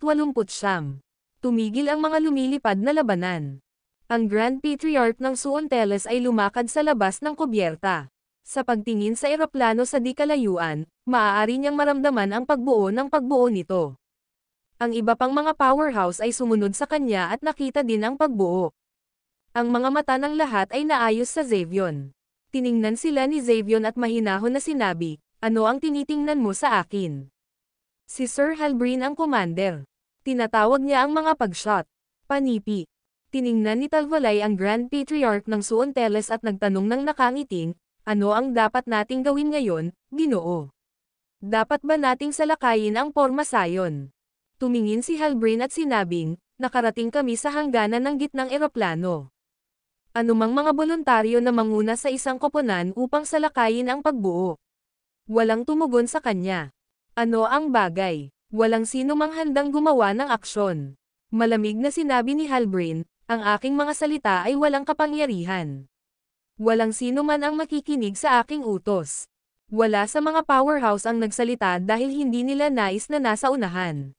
Tumigil ang mga lumilipad na labanan. Ang Grand Patriarch ng Suonteles ay lumakad sa labas ng kubyerta. Sa pagtingin sa eroplano sa di kalayuan, maaari niyang maramdaman ang pagbuo nito. Ang iba pang mga powerhouse ay sumunod sa kanya at nakita din ang pagbuo. Ang mga mata ng lahat ay naayos sa Xavion. Tiningnan sila ni Xavion at mahinahon na sinabi, "Ano ang tinitingnan mo sa akin?" Si Sir Halbrine ang commander. Tinatawag niya ang mga pagshot. Panipi. Tiningnan ni Talvalay ang Grand Patriarch ng Suonteles at nagtanong ng nakangiting, "Ano ang dapat nating gawin ngayon, Ginoo? Dapat ba nating salakayin ang Pormasayon?" Tumingin si Halbrine at sinabing, "Nakarating kami sa hangganan ng gitnang eroplano. Anumang mga voluntaryo na manguna sa isang koponan upang salakayin ang pagbuo." Walang tumugon sa kanya. Ano ang bagay? Walang sino mang handang gumawa ng aksyon. Malamig na sinabi ni Halbrine, "Ang aking mga salita ay walang kapangyarihan. Walang sino man ang makikinig sa aking utos." Wala sa mga powerhouse ang nagsalita dahil hindi nila nais na nasa unahan.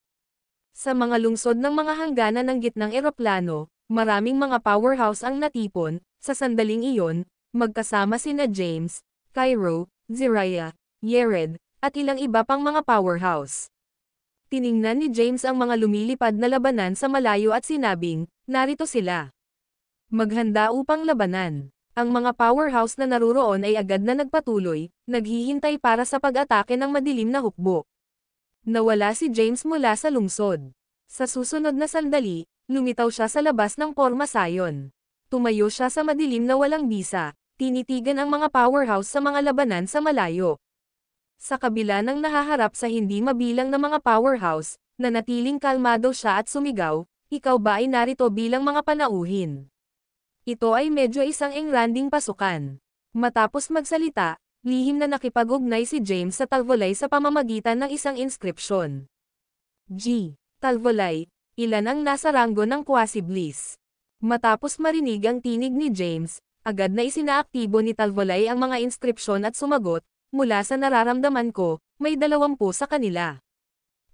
Sa mga lungsod ng mga hangganan ng gitnang eroplano, maraming mga powerhouse ang natipon. Sa sandaling iyon, magkasama sina James, Cairo, Zariah, Yared, at ilang iba pang mga powerhouse. Tiningnan ni James ang mga lumilipad na labanan sa malayo at sinabing, "Narito sila. Maghanda upang labanan." Ang mga powerhouse na naruroon ay agad na nagpatuloy, naghihintay para sa pag-atake ng madilim na hukbo. Nawala si James mula sa lungsod. Sa susunod na sandali, lumitaw siya sa labas ng Pormasayon. Tumayo siya sa madilim na walang bisa, tinitigan ang mga powerhouse sa mga labanan sa malayo. Sa kabila ng nahaharap sa hindi mabilang na mga powerhouse, nanatiling kalmado siya at sumigaw, "Ikaw ba ay narito bilang mga panauhin?" Ito ay medyo isang engranding pasukan. Matapos magsalita, lihim na nakipag-ugnay si James sa Talvalay sa pamamagitan ng isang inskripsyon. G. Talvalay, ilan ang nasa ranggo ng Quasi-Bliss? Matapos marinig ang tinig ni James, agad na isinaaktibo ni Talvalay ang mga inskripsyon at sumagot, "Mula sa nararamdaman ko, may 20 sa kanila.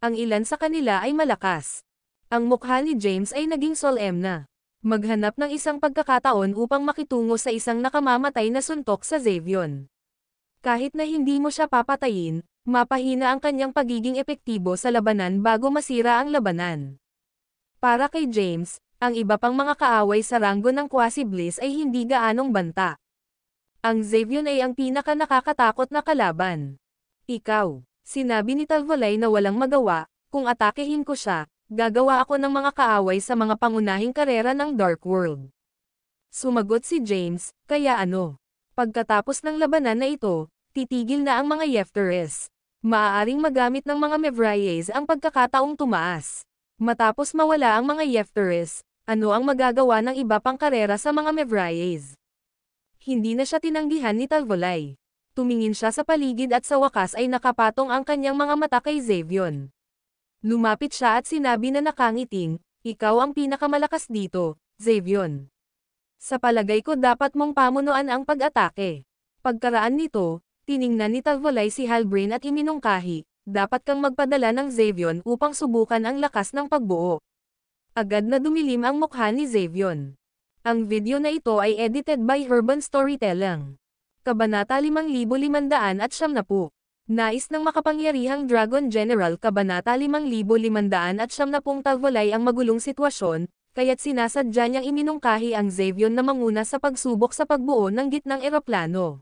Ang ilan sa kanila ay malakas." Ang mukha ni James ay naging solemna. Maghanap ng isang pagkakataon upang makitungo sa isang nakamamatay na suntok sa Xavion. Kahit na hindi mo siya papatayin, mapahina ang kanyang pagiging epektibo sa labanan bago masira ang labanan. Para kay James, ang iba pang mga kaaway sa ranggo ng Quasi-Bliss ay hindi gaanong banta. Ang Xavion ay ang pinaka nakakatakot na kalaban. "Ikaw," sinabi ni Talvalay na walang magawa, "kung atakehin ko siya, gagawa ako ng mga kaaway sa mga pangunahing karera ng Dark World." Sumagot si James, "Kaya ano? Pagkatapos ng labanan na ito, titigil na ang mga Yefteres. Maaaring magamit ng mga Mevriades ang pagkakataong tumaas. Matapos mawala ang mga Yefteres, ano ang magagawa ng iba pang karera sa mga Mevriades?" Hindi na siya tinanggihan ni Talvalay. Tumingin siya sa paligid at sa wakas ay nakapatong ang kanyang mga mata kay Xavion. Lumapit siya at sinabi na nakangiting, "Ikaw ang pinakamalakas dito, Xavion. Sa palagay ko dapat mong pamunuan ang pag-atake." Pagkaraan nito, tiningnan ni Talvalay si Halbrine at iminungkahi, "Dapat kang magpadala ng Xavion upang subukan ang lakas ng pagbuo." Agad na dumilim ang mukha ni Xavion. Ang video na ito ay edited by Urban Storytelling. Kabanata 5590. Nais ng makapangyarihang Dragon General. Kabanata 5590. Talvalay ang magulong sitwasyon, kaya't sinasadya niyang iminungkahi ang Xavion na manguna sa pagsubok sa pagbuo ng gitnang eroplano.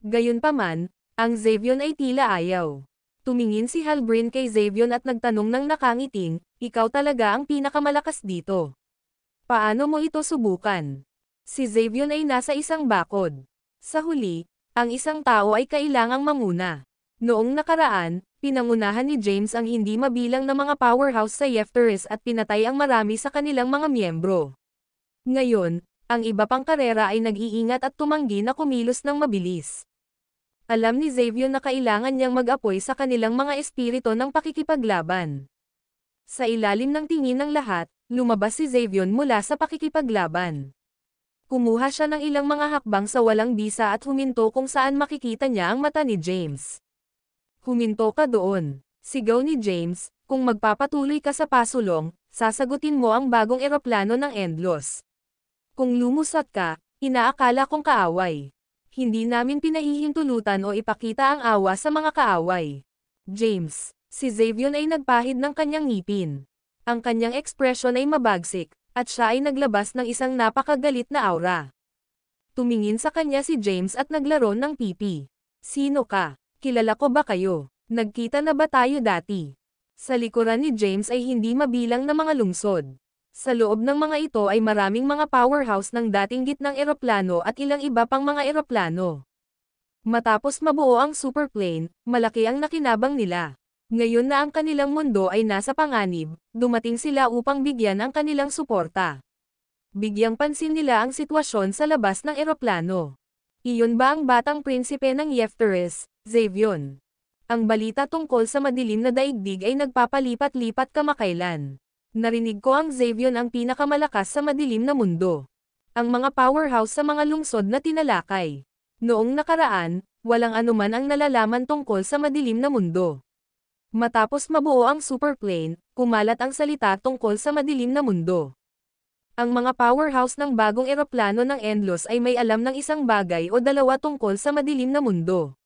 Gayunpaman, Ang Xavion ay tila ayaw. Tumingin si Halbrine kay Xavion at nagtanong ng nakangiting, ikaw talaga ang pinakamalakas dito. Paano mo ito subukan? Si Xavion ay nasa isang bakod. Sa huli, ang isang tao ay kailangang mamuna. Noong nakaraan, pinangunahan ni James ang hindi mabilang na mga powerhouse sa Yefteris at pinatay ang marami sa kanilang mga miyembro. Ngayon, ang iba pang karera ay nag-iingat at tumanggi na kumilos ng mabilis. Alam ni Xavion na kailangan niyang mag-apoy sa kanilang mga espiritu ng pakikipaglaban. Sa ilalim ng tingin ng lahat, lumabas si Xavion mula sa pakikipaglaban. Kumuha siya ng ilang mga hakbang sa walang bisa at huminto kung saan makikita niya ang mata ni James. Huminto ka doon, sigaw ni James, kung magpapatuloy ka sa pasulong, sasagutin mo ang bagong eroplano ng Endlos. Kung lumusot ka, inaakala kong kaaway. Hindi namin pinahihintulutan o ipakita ang awa sa mga kaaway. James, si Xavion ay nagpahid ng kanyang ngipin. Ang kanyang ekspresyon ay mabagsik, at siya ay naglabas ng isang napakagalit na aura. Tumingin sa kanya si James at naglaro ng pipi. Sino ka? Kilala ko ba kayo? Nagkita na ba tayo dati? Sa likuran ni James ay hindi mabilang na mga lungsod. Sa loob ng mga ito ay maraming mga powerhouse ng dating gitnang eroplano at ilang iba pang mga eroplano. Matapos mabuo ang superplane, malaki ang nakinabang nila. Ngayon na ang kanilang mundo ay nasa panganib, dumating sila upang bigyan ang kanilang suporta. Bigyang pansin nila ang sitwasyon sa labas ng eroplano. Iyon ba ang batang prinsipe ng Yefteris, Xavion? Ang balita tungkol sa madilim na daigdig ay nagpapalipat-lipat kamakailan. Narinig ko ang Xavion ang pinakamalakas sa madilim na mundo. Ang mga powerhouse sa mga lungsod na tinalakay. Noong nakaraan, walang anuman ang nalalaman tungkol sa madilim na mundo. Matapos mabuo ang superplane, kumalat ang salita tungkol sa madilim na mundo. Ang mga powerhouse ng bagong eroplano ng Endlos ay may alam ng isang bagay o dalawa tungkol sa madilim na mundo.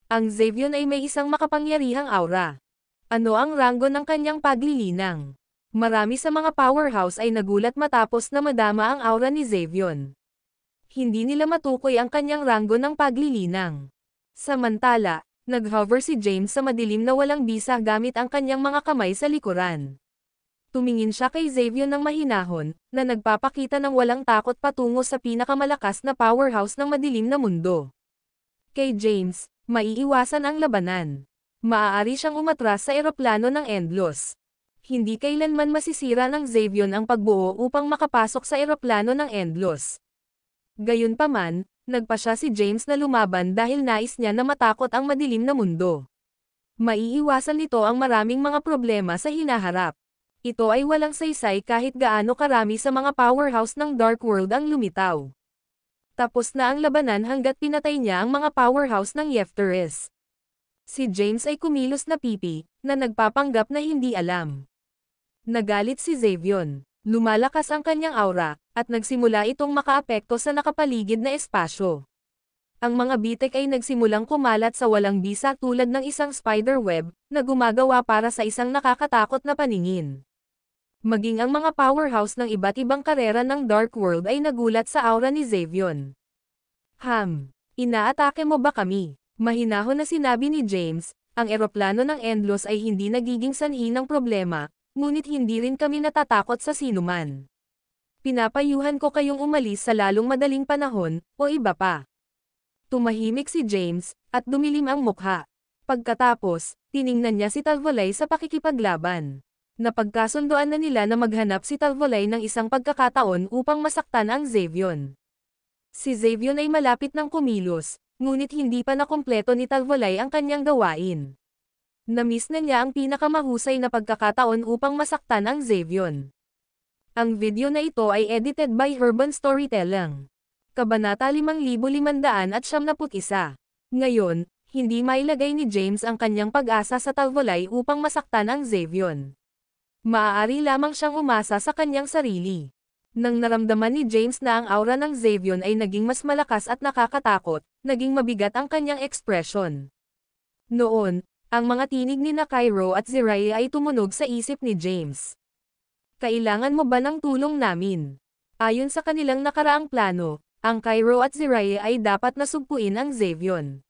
Ang Xavion ay may isang makapangyarihang aura. Ano ang ranggo ng kanyang paglilinang? Marami sa mga powerhouse ay nagulat matapos na madama ang aura ni Xavion. Hindi nila matukoy ang kanyang ranggo ng paglilinang. Samantala, nag-hover si James sa madilim na walang bisa gamit ang kanyang mga kamay sa likuran. Tumingin siya kay Xavion ng mahinahon, na nagpapakita ng walang takot patungo sa pinakamalakas na powerhouse ng madilim na mundo. Kay James, maiiwasan ang labanan. Maaari siyang umatras sa eroplano ng Endlos. Hindi kailanman masisira ng Xavion ang pagbuo upang makapasok sa eroplano ng Endlos. Gayunpaman, nagpasya si James na lumaban dahil nais niya na matakot ang madilim na mundo. Maiiwasan nito ang maraming mga problema sa hinaharap. Ito ay walang saysay kahit gaano karami sa mga powerhouse ng Dark World ang lumitaw. Tapos na ang labanan hanggat pinatay niya ang mga powerhouse ng Yefteris. Si James ay kumilos na pipi, na nagpapanggap na hindi alam. Nagalit si Xavion. Lumalakas ang kanyang aura, at nagsimula itong makaapekto sa nakapaligid na espasyo. Ang mga bitek ay nagsimulang kumalat sa walang bisa tulad ng isang spider web, na gumagawa para sa isang nakakatakot na paningin. Maging ang mga powerhouse ng iba't ibang karera ng Dark World ay nagulat sa aura ni Xavion. Inaatake mo ba kami? Mahinahon na sinabi ni James, ang eroplano ng Endlos ay hindi nagiging sanhi ng problema, ngunit hindi rin kami natatakot sa sinuman. Pinapayuhan ko kayong umalis sa lalong madaling panahon, o iba pa. Tumahimik si James, at dumilim ang mukha. Pagkatapos, tiningnan niya si Talvolay sa pakikipaglaban. Napagkasunduan na nila na maghanap si Talvolay ng isang pagkakataon upang masaktan ang Xavion. Si Xavion ay malapit ng kumilos, ngunit hindi pa nakumpleto ni Talvolay ang kanyang gawain. Namiss na niya ang pinakamahusay na pagkakataon upang masaktan ang Xavion. Ang video na ito ay edited by Herban Storytelling. Kabanata 5571. Ngayon, hindi mailagay ni James ang kanyang pag-asa sa Talvolay upang masaktan ang Xavion. Maaari lamang siyang umasa sa kanyang sarili. Nang naramdaman ni James na ang aura ng Xavion ay naging mas malakas at nakakatakot, naging mabigat ang kanyang ekspresyon. Noon, ang mga tinig ni Cairo at Ziraya ay tumunog sa isip ni James. Kailangan mo ba ng tulong namin? Ayon sa kanilang nakaraang plano, ang Cairo at Ziraya ay dapat nasugpuin ang Xavion.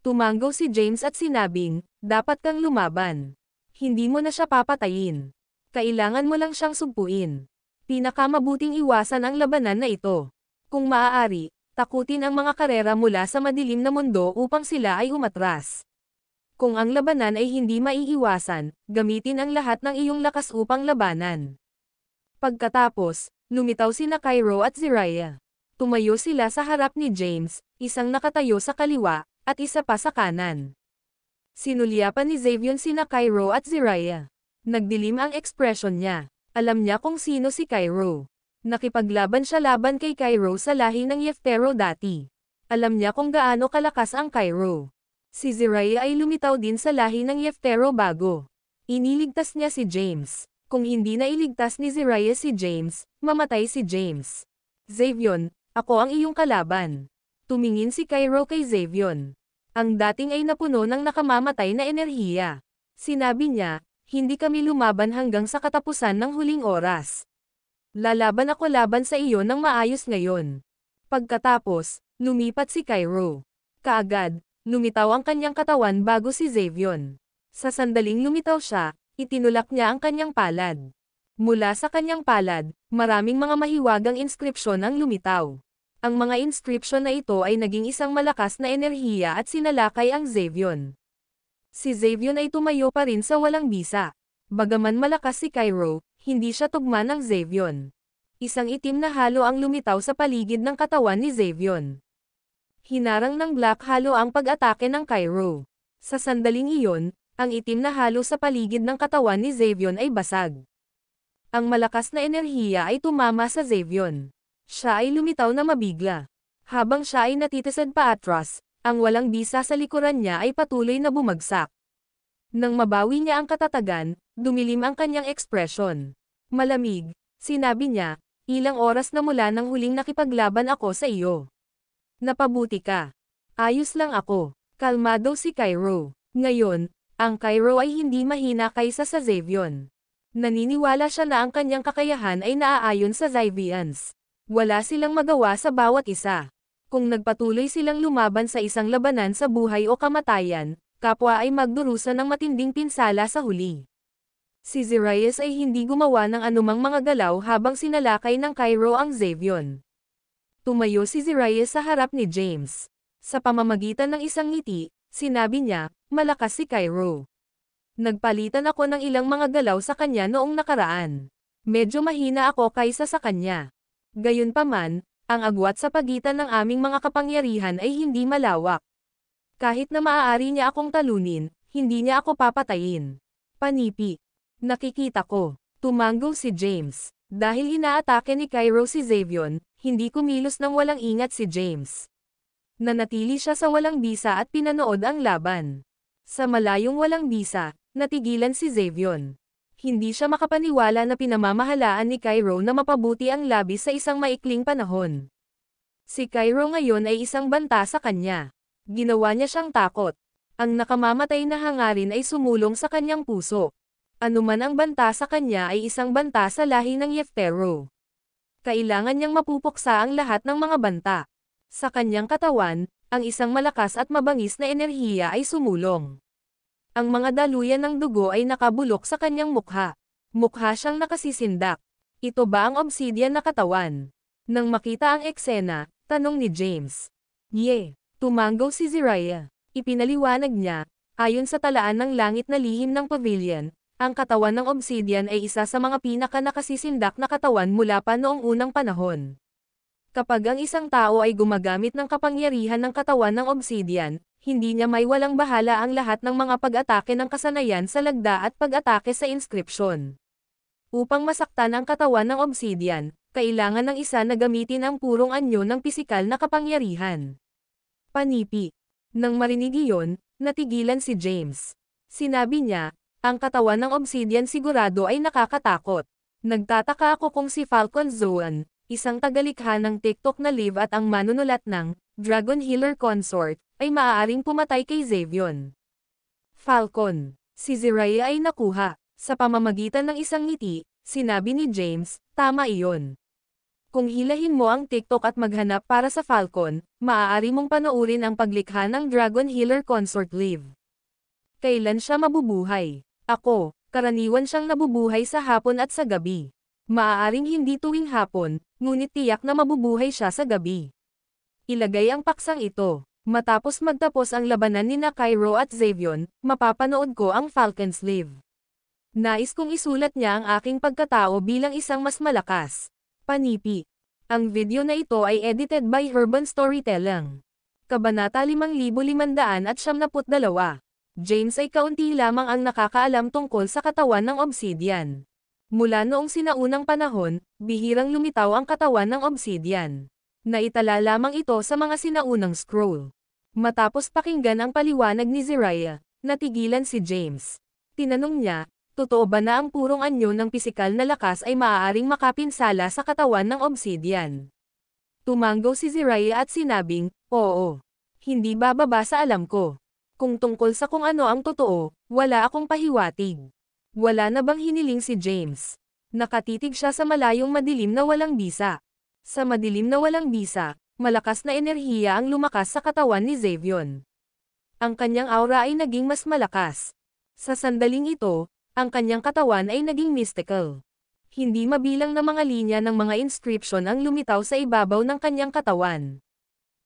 Tumanggaw si James at sinabing, dapat kang lumaban. Hindi mo na siya papatayin. Kailangan mo lang siyang sugpuin. Pinakamabuting iwasan ang labanan na ito. Kung maaari, takutin ang mga karera mula sa madilim na mundo upang sila ay umatras. Kung ang labanan ay hindi maiiwasan, gamitin ang lahat ng iyong lakas upang labanan. Pagkatapos, lumitaw sina Cairo at Zariah. Tumayo sila sa harap ni James, isang nakatayo sa kaliwa, at isa pa sa kanan. Sinulyapan ni Xavion sina Cairo at Zariah. Nagdilim ang ekspresyon niya. Alam niya kung sino si Cairo. Nakipaglaban siya laban kay Cairo sa lahi ng Yeftero dati. Alam niya kung gaano kalakas ang Cairo. Si Zariah ay lumitaw din sa lahi ng Yeftero bago. Iniligtas niya si James. Kung hindi na iligtas ni Zariah si James, mamatay si James. Xavion, ako ang iyong kalaban. Tumingin si Cairo kay Xavion. Ang dating ay napuno ng nakamamatay na enerhiya. Sinabi niya, hindi kami lumaban hanggang sa katapusan ng huling oras. Lalaban ako laban sa iyo ng maayos ngayon. Pagkatapos, lumipat si Cairo. Kaagad, lumitaw ang kanyang katawan bago si Xavion. Sa sandaling lumitaw siya, itinulak niya ang kanyang palad. Mula sa kanyang palad, maraming mga mahiwagang inskripsyon ang lumitaw. Ang mga inskripsyon na ito ay naging isang malakas na enerhiya at sinalakay ang Xavion. Si Xavion ay tumayo pa rin sa walang bisa. Bagaman malakas si Cairo, hindi siya tugma ng Xavion. Isang itim na halo ang lumitaw sa paligid ng katawan ni Xavion. Hinarang ng Black Halo ang pag-atake ng Cairo. Sa sandaling iyon, ang itim na halo sa paligid ng katawan ni Xavion ay basag. Ang malakas na enerhiya ay tumama sa Xavion. Siya ay lumitaw na mabigla. Habang siya ay natitisad pa atras, ang walang bisa sa likuran niya ay patuloy na bumagsak. Nang mabawi niya ang katatagan, dumilim ang kanyang ekspresyon. Malamig, sinabi niya, ilang oras na mula nang huling nakipaglaban ako sa iyo. Napabuti ka. Ayos lang ako. Kalmado si Cairo. Ngayon, ang Cairo ay hindi mahina kaysa sa Xavion. Naniniwala siya na ang kanyang kakayahan ay naaayon sa Xavians. Wala silang magawa sa bawat isa. Kung nagpatuloy silang lumaban sa isang labanan sa buhay o kamatayan, kapwa ay magdurusa ng matinding pinsala sa huli. Si Zariah ay hindi gumawa ng anumang mga galaw habang sinalakay ng Cairo ang Xavion. Tumayo si Zariah sa harap ni James. Sa pamamagitan ng isang ngiti, sinabi niya, malakas si Cairo. Nagpalitan ako ng ilang mga galaw sa kanya noong nakaraan. Medyo mahina ako kaysa sa kanya. Gayunpaman, ang agwat sa pagitan ng aming mga kapangyarihan ay hindi malawak. Kahit na maaari niya akong talunin, hindi niya ako papatayin. Panipi. Nakikita ko. Tumanggaw si James. Dahil inaatake ni Cairo si Xavion, hindi kumilos ng walang ingat si James. Nanatili siya sa walang bisa at pinanood ang laban. Sa malayong walang bisa, natigilan si Xavion. Hindi siya makapaniwala na pinamamahalaan ni Cairo na mapabuti ang labis sa isang maikling panahon. Si Cairo ngayon ay isang banta sa kanya. Ginawa niya siyang takot. Ang nakamamatay na hangarin ay sumulong sa kanyang puso. Anuman ang banta sa kanya ay isang banta sa lahi ng Yeftero. Kailangan niyang mapupuksa ang lahat ng mga banta. Sa kanyang katawan, ang isang malakas at mabangis na enerhiya ay sumulong. Ang mga daluyan ng dugo ay nakabulok sa kanyang mukha. Mukha siyang nakasisindak. Ito ba ang obsidian na katawan? Nang makita ang eksena, tanong ni James. Tumanggaw si Zariah. Ipinaliwanag niya, ayon sa talaan ng langit na lihim ng pavilion, ang katawan ng obsidian ay isa sa mga pinaka-nakasisindak na katawan mula pa noong unang panahon. Kapag ang isang tao ay gumagamit ng kapangyarihan ng katawan ng obsidian, hindi niya may walang bahala ang lahat ng mga pag-atake ng kasanayan sa lagda at pag-atake sa inskripsyon. Upang masaktan ang katawan ng obsidian, kailangan ng isa na gamitin ang purong anyo ng pisikal na kapangyarihan. Panipi. Nang marinig iyon, natigilan si James. Sinabi niya, ang katawan ng obsidian sigurado ay nakakatakot. Nagtataka ako kung si Falcon Zoan, isang tagalikha ng TikTok na live at ang manunulat ng Dragon Healer Consort, ay maaaring pumatay kay Xavion. Falcon. Si Zariah ay nakuha. Sa pamamagitan ng isang ngiti, sinabi ni James, tama iyon. Kung hilahin mo ang TikTok at maghanap para sa Falcon, maaari mong panoorin ang paglikha ng Dragon Healer Consort Live. Kailan siya mabubuhay? Ako, karaniwan siyang nabubuhay sa hapon at sa gabi. Maaaring hindi tuwing hapon, ngunit tiyak na mabubuhay siya sa gabi. Ilagay ang paksang ito. Matapos magtapos ang labanan ni Cairo at Xavion, mapapanood ko ang Falcon's Live. Nais kong isulat niya ang aking pagkatao bilang isang mas malakas. Panipi. Ang video na ito ay edited by Herban Storytelling. Kabanata 5572. James ay kaunti lamang ang nakakaalam tungkol sa katawan ng obsidian. Mula noong sinaunang panahon, bihirang lumitaw ang katawan ng obsidian. Naitala lamang ito sa mga sinaunang scroll. Matapos pakinggan ang paliwanag ni Zariah, natigilan si James. Tinanong niya, totoo ba na ang purong anyo ng pisikal na lakas ay maaaring makapinsala sa katawan ng obsidian? Tumanggo si Zariah at sinabing, oo. Hindi bababa sa alam ko. Kung tungkol sa kung ano ang totoo, wala akong pahiwatig. Wala na bang hiniling si James? Nakatitig siya sa malayong madilim na walang bisa. Sa madilim na walang bisa, malakas na enerhiya ang lumakas sa katawan ni Xavion. Ang kanyang aura ay naging mas malakas. Sa sandaling ito, ang kanyang katawan ay naging mystical. Hindi mabilang na mga linya ng mga inscription ang lumitaw sa ibabaw ng kanyang katawan.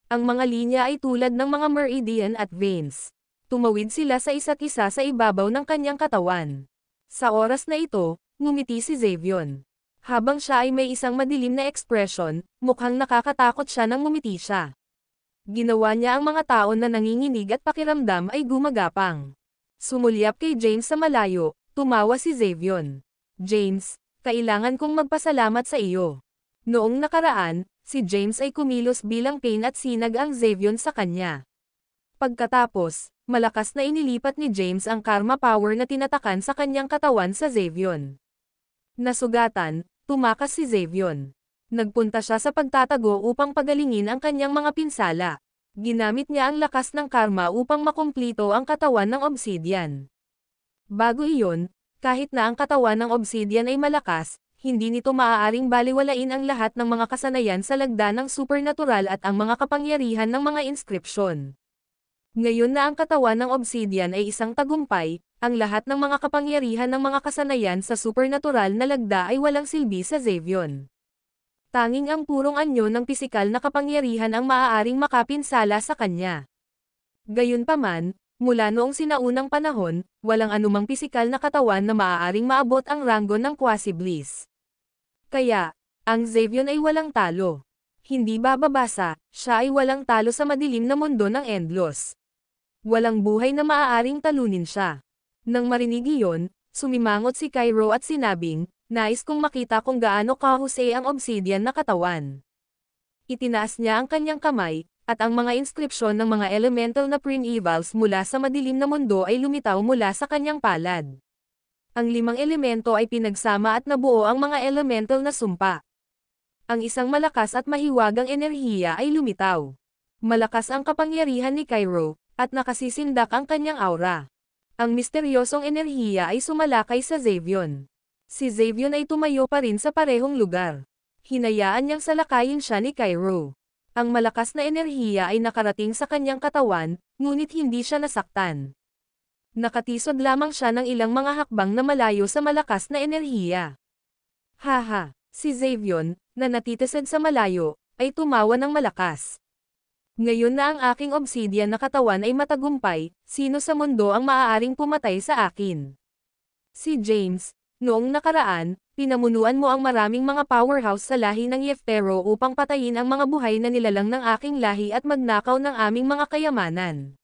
Ang mga linya ay tulad ng mga meridian at veins. Tumawid sila sa isa't isa sa ibabaw ng kanyang katawan. Sa oras na ito, ngumiti si Xavion. Habang siya ay may isang madilim na ekspresyon, mukhang nakakatakot siya nang ngumiti siya. Ginawa niya ang mga taon na nanginginig at pakiramdam ay gumagapang. Sumulyap kay James sa malayo, tumawa si Xavion. James, kailangan kong magpasalamat sa iyo. Noong nakaraan, si James ay kumilos bilang pain at sinag ang Xavion sa kanya. Pagkatapos, malakas na inilipat ni James ang karma power na tinatakan sa kanyang katawan sa Xavion. Nasugatan, tumakas si Xavion. Nagpunta siya sa pagtatago upang pagalingin ang kanyang mga pinsala. Ginamit niya ang lakas ng karma upang makumplito ang katawan ng obsidian. Bago iyon, kahit na ang katawan ng obsidian ay malakas, hindi nito maaaring baliwalain ang lahat ng mga kasanayan sa lagda ng supernatural at ang mga kapangyarihan ng mga inskripsyon. Ngayon na ang katawan ng obsidian ay isang tagumpay, ang lahat ng mga kapangyarihan ng mga kasanayan sa supernatural na lagda ay walang silbi sa Xavion. Tanging ang purong anyo ng pisikal na kapangyarihan ang maaaring makapinsala sa kanya. Gayunpaman, mula noong sinaunang panahon, walang anumang pisikal na katawan na maaaring maabot ang ranggo ng quasi-bliss. Kaya, ang Xavion ay walang talo. Hindi bababasa, siya ay walang talo sa madilim na mundo ng Endlos. Walang buhay na maaaring talunin siya. Nang marinig iyon, sumimangot si Cairo at sinabing, nais kong makita kung gaano kahusay ang obsidian na katawan. Itinaas niya ang kanyang kamay, at ang mga inskripsyon ng mga elemental na primevals mula sa madilim na mundo ay lumitaw mula sa kanyang palad. Ang 5 elemento ay pinagsama at nabuo ang mga elemental na sumpa. Ang isang malakas at mahiwagang enerhiya ay lumitaw. Malakas ang kapangyarihan ni Cairo, at nakasisindak ang kanyang aura. Ang misteryosong enerhiya ay sumalakay sa Xavion. Si Xavion ay tumayo pa rin sa parehong lugar. Hinayaan niyang salakayin siya ni Cairo. Ang malakas na enerhiya ay nakarating sa kanyang katawan, ngunit hindi siya nasaktan. Nakatisod lamang siya ng ilang mga hakbang na malayo sa malakas na enerhiya. Haha, si Xavion, na natitisod sa malayo, ay tumawa ng malakas. Ngayon na ang aking obsidian na katawan ay matagumpay, sino sa mundo ang maaaring pumatay sa akin? Si James, noong nakaraan, pinamunuan mo ang maraming mga powerhouse sa lahi ng Yeftero upang patayin ang mga buhay na nilalang ng aking lahi at magnakaw ng aming mga kayamanan.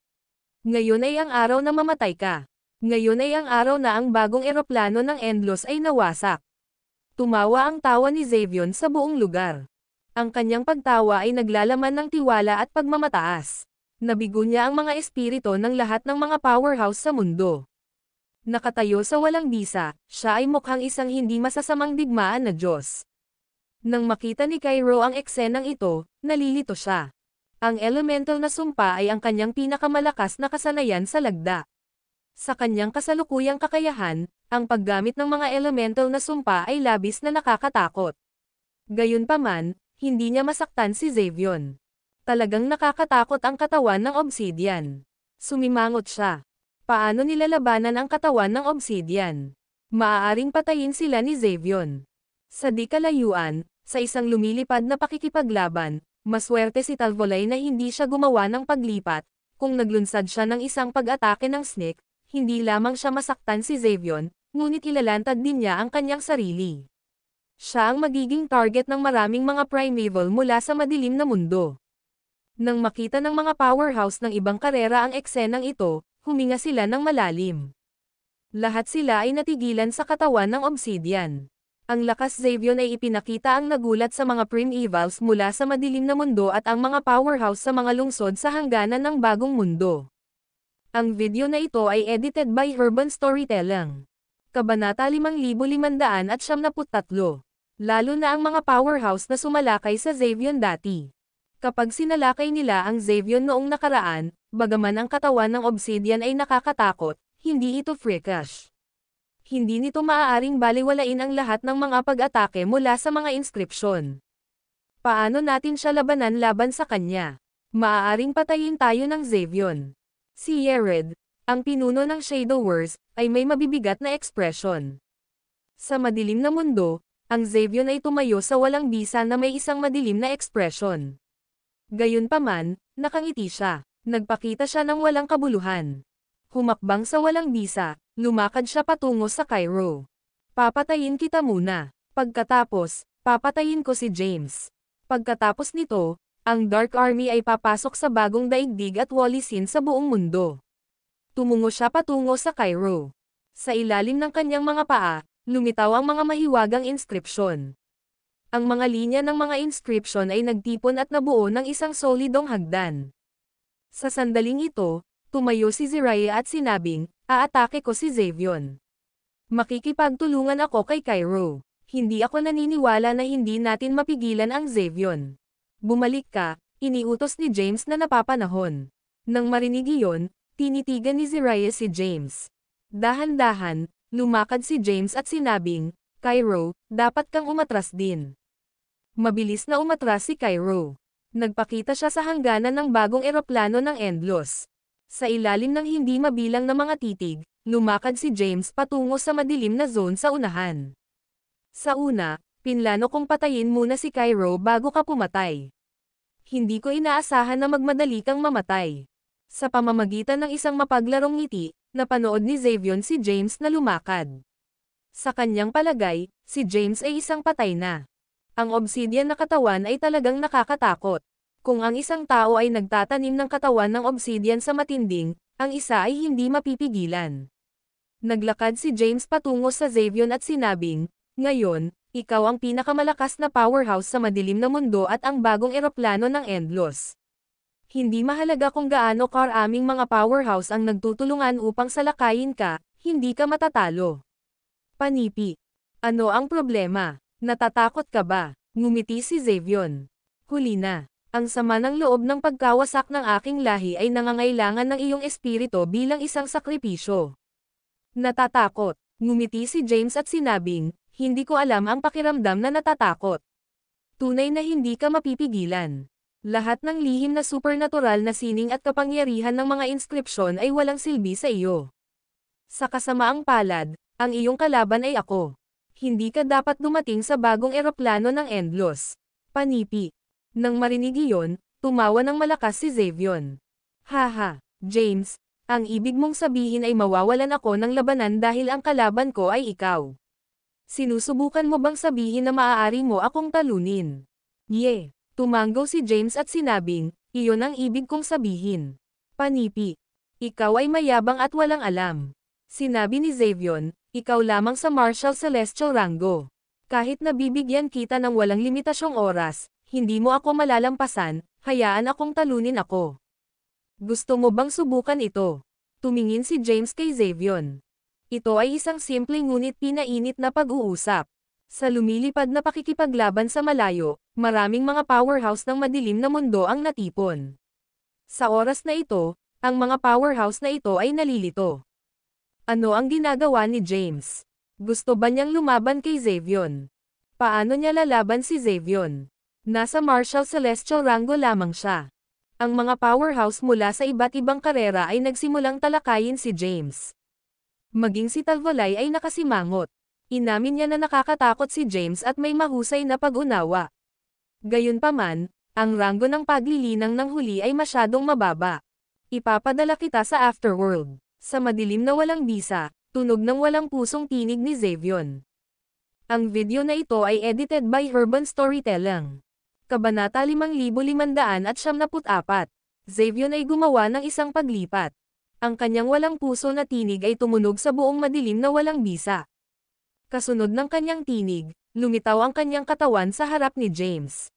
Ngayon ay ang araw na mamatay ka. Ngayon ay ang araw na ang bagong eroplano ng Endlos ay nawasak. Tumawa ang tawa ni Xavion sa buong lugar. Ang kanyang pagtawa ay naglalaman ng tiwala at pagmamataas. Nabigo niya ang mga espirito ng lahat ng mga powerhouse sa mundo. Nakatayo sa walang bisa, siya ay mukhang isang hindi masasamang digmaan na Diyos. Nang makita ni Cairo ang eksenang ito, nalilito siya. Ang elemental na sumpa ay ang kanyang pinakamalakas na kasanayan sa lagda. Sa kanyang kasalukuyang kakayahan, ang paggamit ng mga elemental na sumpa ay labis na nakakatakot. Gayunpaman, hindi niya masaktan si Xavion. Talagang nakakatakot ang katawan ng Obsidian. Sumimangot siya. Paano nilalabanan ang katawan ng Obsidian? Maaaring patayin sila ni Xavion. Sa di kalayuan, sa isang lumilipad na pakikipaglaban, maswerte si Talvolay na hindi siya gumawa ng paglipat. Kung naglunsad siya ng isang pag-atake ng snake, hindi lamang siya masaktan si Xavion, ngunit ilalantad din niya ang kanyang sarili. Siya ang magiging target ng maraming mga primeval mula sa madilim na mundo. Nang makita ng mga powerhouse ng ibang karera ang eksenang ito, huminga sila ng malalim. Lahat sila ay natigilan sa katawan ng Obsidian. Ang lakas Xavion ay ipinakita ang nagulat sa mga primevals mula sa madilim na mundo at ang mga powerhouse sa mga lungsod sa hangganan ng bagong mundo. Ang video na ito ay edited by Urban Storytelling. Kabanata 5573. Lalo na ang mga powerhouse na sumalakay sa Xavion dati. Kapag sinalakay nila ang Xavion noong nakaraan, bagaman ang katawan ng Obsidian ay nakakatakot, hindi ito freakish. Hindi nito maaaring baliwalain ang lahat ng mga pag-atake mula sa mga inskripsyon. Paano natin siya labanan laban sa kanya? Maaaring patayin tayo ng Xavion. Si Yared, ang pinuno ng Shadow Wars, ay may mabibigat na ekspresyon. Sa madilim na mundo, ang Xavion ay tumayo sa walang bisa na may isang madilim na ekspresyon. Gayunpaman, nakangiti siya. Nagpakita siya ng walang kabuluhan. Humakbang sa walang bisa, lumakad siya patungo sa Cairo. Papatayin kita muna. Pagkatapos, papatayin ko si James. Pagkatapos nito, ang Dark Army ay papasok sa bagong daigdig at walisin sa buong mundo. Tumungo siya patungo sa Cairo. Sa ilalim ng kanyang mga paa, lumitaw ang mga mahiwagang inskripsyon. Ang mga linya ng mga inscription ay nagtipon at nabuo ng isang solidong hagdan. Sa sandaling ito, tumayo si Jiraiya at sinabing, aatake ko si Xavion. Makikipagtulungan ako kay Cairo. Hindi ako naniniwala na hindi natin mapigilan ang Xavion. Bumalik ka, iniutos ni James na napapanahon. Nang marinig iyon, tinitigan ni Jiraiya si James. Dahan-dahan, lumakad si James at sinabing, Cairo, dapat kang umatras din. Mabilis na umatras si Cairo. Nagpakita siya sa hangganan ng bagong eroplano ng Endlos. Sa ilalim ng hindi mabilang na mga titig, lumakad si James patungo sa madilim na zone sa unahan. Sa una, pinlano kong patayin muna si Cairo bago ka pumatay. Hindi ko inaasahan na magmadali kang mamatay. Sa pamamagitan ng isang mapaglarong ngiti, napanood ni Xavion si James na lumakad. Sa kanyang palagay, si James ay isang patay na. Ang obsidian na katawan ay talagang nakakatakot. Kung ang isang tao ay nagtatanim ng katawan ng obsidian sa matinding, ang isa ay hindi mapipigilan. Naglakad si James patungo sa Xavion at sinabing, ngayon, ikaw ang pinakamalakas na powerhouse sa madilim na mundo at ang bagong eroplano ng Endlos. Hindi mahalaga kung gaano karaming mga powerhouse ang nagtutulungan upang salakayin ka, hindi ka matatalo. Panipi. Ano ang problema? Natatakot ka ba? Ngumiti si Xavion. Huli na. Ang sama ng loob ng pagkawasak ng aking lahi ay nangangailangan ng iyong espiritu bilang isang sakripisyo. Natatakot. Ngumiti si James at sinabing, hindi ko alam ang pakiramdam na natatakot. Tunay na hindi ka mapipigilan. Lahat ng lihim na supernatural na sining at kapangyarihan ng mga inskripsyon ay walang silbi sa iyo. Sa kasamaang palad, ang iyong kalaban ay ako. Hindi ka dapat dumating sa bagong eroplano ng Endlos. Panipi. Nang marinig iyon, tumawa ng malakas si Xavion. Haha, James, ang ibig mong sabihin ay mawawalan ako ng labanan dahil ang kalaban ko ay ikaw. Sinusubukan mo bang sabihin na maaari mo akong talunin? Tumanggaw si James at sinabing, iyon ang ibig kong sabihin. Panipi. Ikaw ay mayabang at walang alam. Sinabi ni Xavion, ikaw lamang sa Martial Celestial Rango. Kahit nabibigyan kita ng walang limitasyong oras, hindi mo ako malalampasan, hayaan akong talunin ako. Gusto mo bang subukan ito? Tumingin si James kay Xavion. Ito ay isang simple ngunit pinainit na pag-uusap. Sa lumilipad na pakikipaglaban sa malayo, maraming mga powerhouse ng madilim na mundo ang natipon. Sa oras na ito, ang mga powerhouse na ito ay nalilito. Ano ang ginagawa ni James? Gusto ba niyang lumaban kay Xavion? Paano niya lalaban si Xavion? Nasa Martial Celestial rango lamang siya. Ang mga powerhouse mula sa iba't ibang karera ay nagsimulang talakayin si James. Maging si Talvolay ay nakasimangot. Inamin niya na nakakatakot si James at may mahusay na pag-unawa. Gayunpaman, ang rango ng paglilinang ng huli ay masyadong mababa. Ipapadala kita sa Afterworld. Sa madilim na walang bisa, tunog ng walang pusong tinig ni Xavion. Ang video na ito ay edited by Urban Storytelling. Kabanata 5574. Xavion ay gumawa ng isang paglipat. Ang kanyang walang puso na tinig ay tumunog sa buong madilim na walang bisa. Kasunod ng kanyang tinig, lumitaw ang kanyang katawan sa harap ni James.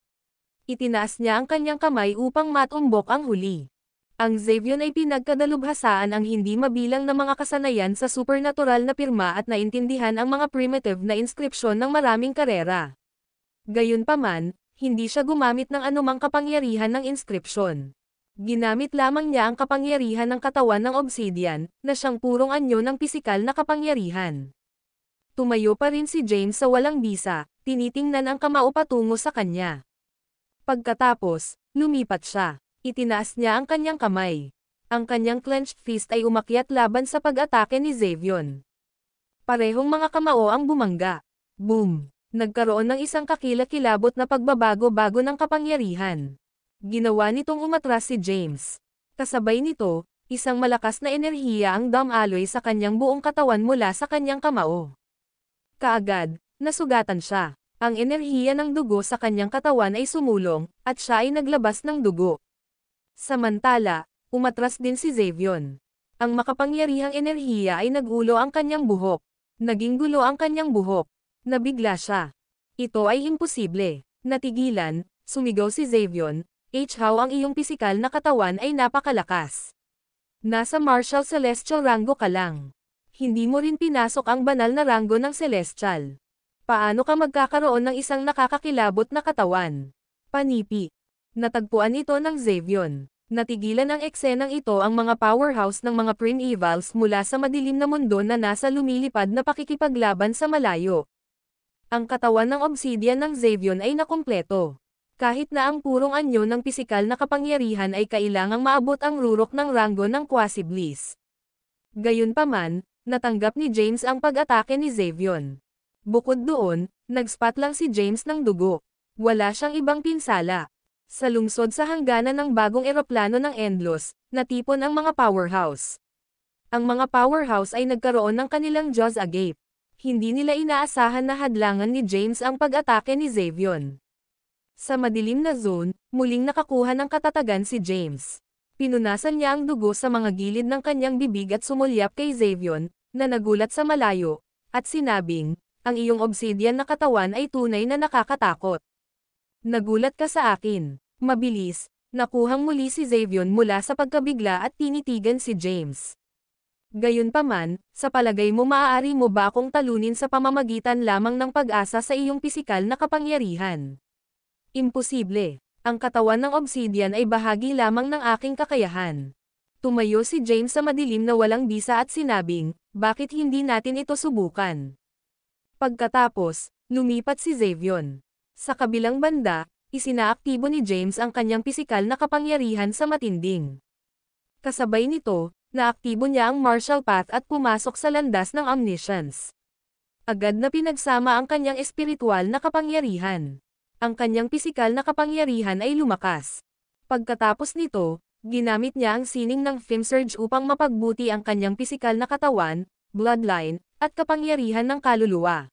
Itinaas niya ang kanyang kamay upang matumbok ang huli. Ang Xavion ay pinagkadalubhasaan ang hindi mabilang na mga kasanayan sa supernatural na pirma at naintindihan ang mga primitive na inskripsyon ng maraming karera. Gayunpaman, hindi siya gumamit ng anumang kapangyarihan ng inskripsyon. Ginamit lamang niya ang kapangyarihan ng katawan ng obsidian, na siyang purong anyo ng pisikal na kapangyarihan. Tumayo pa rin si James sa walang bisa, tinitingnan ang kamao patungo sa kanya. Pagkatapos, lumipat siya. Itinaas niya ang kanyang kamay. Ang kanyang clenched fist ay umakyat laban sa pag-atake ni Xavion. Parehong mga kamao ang bumangga. Boom! Nagkaroon ng isang kakilakilabot na pagbabago-bago ng kapangyarihan. Ginawa nitong umatras si James. Kasabay nito, isang malakas na enerhiya ang dumaloy sa kanyang buong katawan mula sa kanyang kamao. Kaagad, nasugatan siya. Ang enerhiya ng dugo sa kanyang katawan ay sumulong, at siya ay naglabas ng dugo. Samantala, umatras din si Xavion. Ang makapangyarihang enerhiya ay nagulo ang kanyang buhok. Naging gulo ang kanyang buhok. Nabigla siya. Ito ay imposible. Natigilan, sumigaw si Xavion, how ang iyong pisikal na katawan ay napakalakas. Nasa Martial Celestial rango ka lang. Hindi mo rin pinasok ang banal na rango ng Celestial. Paano ka magkakaroon ng isang nakakakilabot na katawan? Panipi. Natagpuan ito ng Xavion. Natigilan ang eksenang ito ang mga powerhouse ng mga primevals mula sa madilim na mundo na nasa lumilipad na pakikipaglaban sa malayo. Ang katawan ng obsidian ng Xavion ay nakumpleto. Kahit na ang purong anyo ng pisikal na kapangyarihan ay kailangang maabot ang rurok ng rango ng Quasi-Bliss. Gayunpaman, natanggap ni James ang pag-atake ni Xavion. Bukod doon, nagspot lang si James ng dugo. Wala siyang ibang pinsala. Sa lungsod sa hangganan ng bagong eroplano ng Endlos, natipon ang mga powerhouse. Ang mga powerhouse ay nagkaroon ng kanilang jaws agape. Hindi nila inaasahan na hadlangan ni James ang pag-atake ni Xavion. Sa madilim na zone, muling nakakuha ng katatagan si James. Pinunasan niya ang dugo sa mga gilid ng kanyang bibig at sumulyap kay Xavion, na nagulat sa malayo, at sinabing, ang iyong obsidian na katawan ay tunay na nakakatakot. Nagulat ka sa akin. Mabilis, nakuhang muli si Xavion mula sa pagkabigla at tinitigan si James. Gayunpaman, sa palagay mo maaari mo ba akong talunin sa pamamagitan lamang ng pag-asa sa iyong pisikal na kapangyarihan? Imposible. Ang katawan ng obsidian ay bahagi lamang ng aking kakayahan. Tumayo si James sa madilim na walang bisa at sinabing, bakit hindi natin ito subukan? Pagkatapos, lumipat si Xavion. Sa kabilang banda, isinaaktibo ni James ang kanyang pisikal na kapangyarihan sa matinding. Kasabay nito, naaktibo niya ang martial path at pumasok sa landas ng omniscience. Agad na pinagsama ang kanyang espiritual na kapangyarihan. Ang kanyang pisikal na kapangyarihan ay lumakas. Pagkatapos nito, ginamit niya ang sining ng Femsurge upang mapagbuti ang kanyang pisikal na katawan, bloodline, at kapangyarihan ng kaluluwa.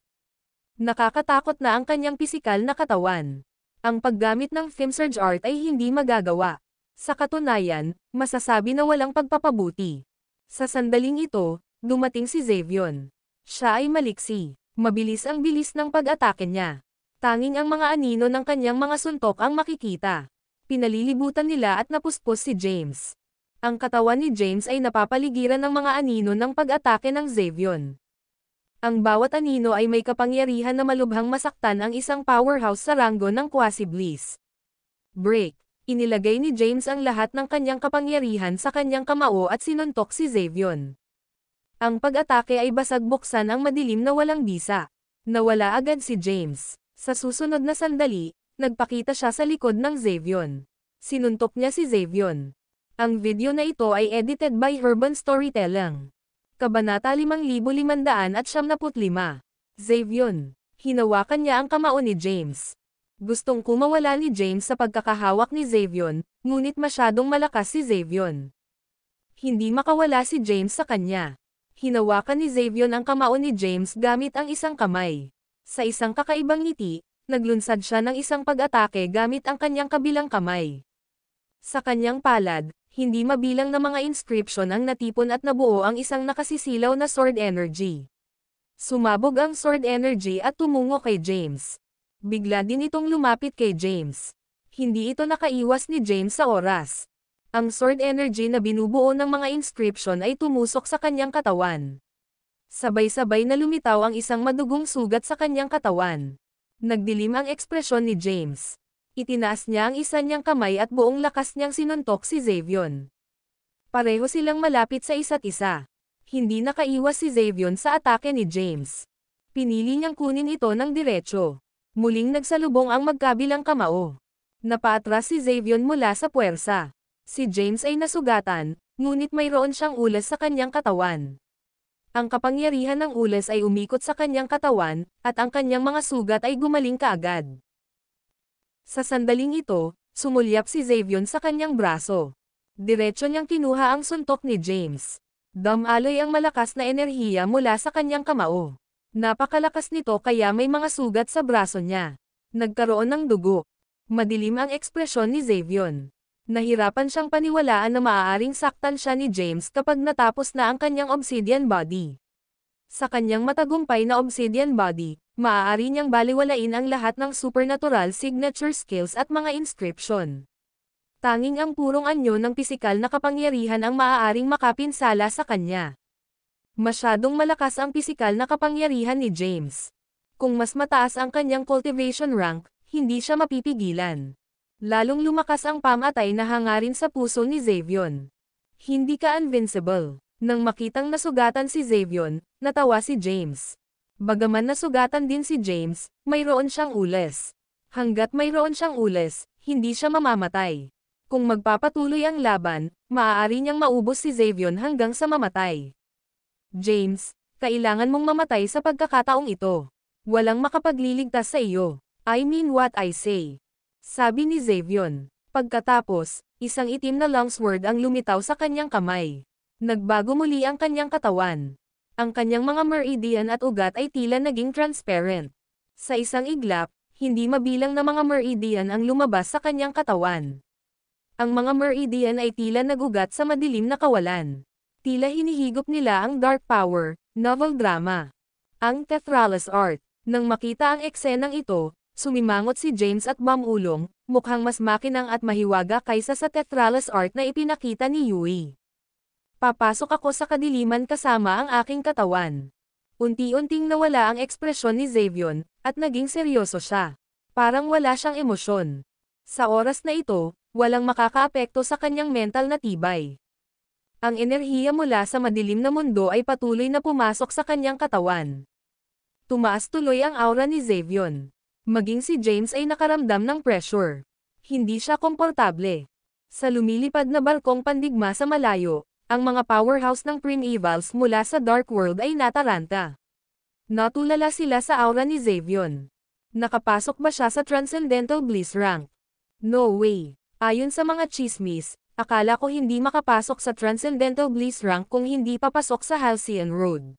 Nakakatakot na ang kanyang pisikal na katawan. Ang paggamit ng Femsurge art ay hindi magagawa. Sa katunayan, masasabi na walang pagpapabuti. Sa sandaling ito, dumating si Xavion. Siya ay maliksi. Mabilis ang bilis ng pag-atake niya. Tanging ang mga anino ng kanyang mga suntok ang makikita. Pinalilibutan nila at napuspos si James. Ang katawan ni James ay napapaligiran ng mga anino ng pag-atake ng Xavion. Ang bawat anino ay may kapangyarihan na malubhang masaktan ang isang powerhouse sa rango ng Quasi-Bliss. Break. Inilagay ni James ang lahat ng kanyang kapangyarihan sa kanyang kamao at sinuntok si Xavion. Ang pag-atake ay basag buksan ang madilim na walang bisa. Nawala agad si James. Sa susunod na sandali, nagpakita siya sa likod ng Xavion. Sinuntok niya si Xavion. Ang video na ito ay edited by Urban Storytelling. Kabanata 5575. Xavion. Hinawakan niya ang kamao ni James. Gustong kumawala ni James sa pagkakahawak ni Xavion, ngunit masyadong malakas si Xavion. Hindi makawala si James sa kanya. Hinawakan ni Xavion ang kamao ni James gamit ang isang kamay. Sa isang kakaibang ngiti, naglunsad siya ng isang pag-atake gamit ang kanyang kabilang kamay. Sa kanyang palad, hindi mabilang na mga inscription ang natipon at nabuo ang isang nakasisilaw na sword energy. Sumabog ang sword energy at tumungo kay James. Bigla din itong lumapit kay James. Hindi ito nakaiwas ni James sa oras. Ang sword energy na binubuo ng mga inscription ay tumusok sa kanyang katawan. Sabay-sabay na lumitaw ang isang madugong sugat sa kanyang katawan. Nagdilim ang ekspresyon ni James. Itinaas niya ang isa niyang kamay at buong lakas niyang sinuntok si Xavion. Pareho silang malapit sa isa't isa. Hindi nakaiwas si Xavion sa atake ni James. Pinili niyang kunin ito ng diretsyo. Muling nagsalubong ang magkabilang kamao. Napaatras si Xavion mula sa puwersa. Si James ay nasugatan, ngunit mayroon siyang ulas sa kanyang katawan. Ang kapangyarihan ng ulas ay umikot sa kanyang katawan, at ang kanyang mga sugat ay gumaling kaagad. Sa sandaling ito, sumulyap si Xavion sa kanyang braso. Diretso niyang kinuha ang suntok ni James. Dumaloy ang malakas na enerhiya mula sa kanyang kamao. Napakalakas nito kaya may mga sugat sa braso niya. Nagkaroon ng dugo. Madilim ang ekspresyon ni Xavion. Nahirapan siyang paniwalaan na maaaring saktan siya ni James kapag natapos na ang kanyang obsidian body. Sa kanyang matagumpay na obsidian body, maaari niyang baliwalain ang lahat ng supernatural signature skills at mga inscription. Tanging ang purong anyo ng pisikal na kapangyarihan ang maaaring makapinsala sa kanya. Masyadong malakas ang pisikal na kapangyarihan ni James. Kung mas mataas ang kanyang cultivation rank, hindi siya mapipigilan. Lalong lumakas ang pamatay na hangarin sa puso ni Xavion. Hindi ka invincible. Nang makitang nasugatan si Xavion, natawa si James. Bagaman nasugatan din si James, mayroon siyang ules. Hanggat mayroon siyang ules, hindi siya mamamatay. Kung magpapatuloy ang laban, maaari niyang maubos si Xavion hanggang sa mamatay. James, kailangan mong mamatay sa pagkakataong ito. Walang makapagliligtas sa iyo. I mean what I say. Sabi ni Xavion. Pagkatapos, isang itim na longsword ang lumitaw sa kanyang kamay. Nagbago muli ang kanyang katawan. Ang kanyang mga meridian at ugat ay tila naging transparent. Sa isang iglap, hindi mabilang na mga meridian ang lumabas sa kanyang katawan. Ang mga meridian ay tila nagugat sa madilim na kawalan. Tila hinihigop nila ang dark power, novel drama. Ang Tetralis art. Nang makita ang eksenang ito, sumimangot si James at mamulong, mukhang mas makinang at mahiwaga kaysa sa Tetralis art na ipinakita ni Yui. Papasok ako sa kadiliman kasama ang aking katawan. Unti-unting nawala ang ekspresyon ni Xavion, at naging seryoso siya. Parang wala siyang emosyon. Sa oras na ito, walang makakaapekto sa kanyang mental na tibay. Ang enerhiya mula sa madilim na mundo ay patuloy na pumasok sa kanyang katawan. Tumaas tuloy ang aura ni Xavion. Maging si James ay nakaramdam ng pressure. Hindi siya komportable. Sa lumilipad na barkong pandigma sa malayo, ang mga powerhouse ng primevals mula sa Dark World ay nataranta. Natulala sila sa aura ni Xavion. Nakapasok ba siya sa Transcendental Bliss rank? No way. Ayon sa mga chismis, akala ko hindi makapasok sa Transcendental Bliss rank kung hindi papasok sa Halcyon Road.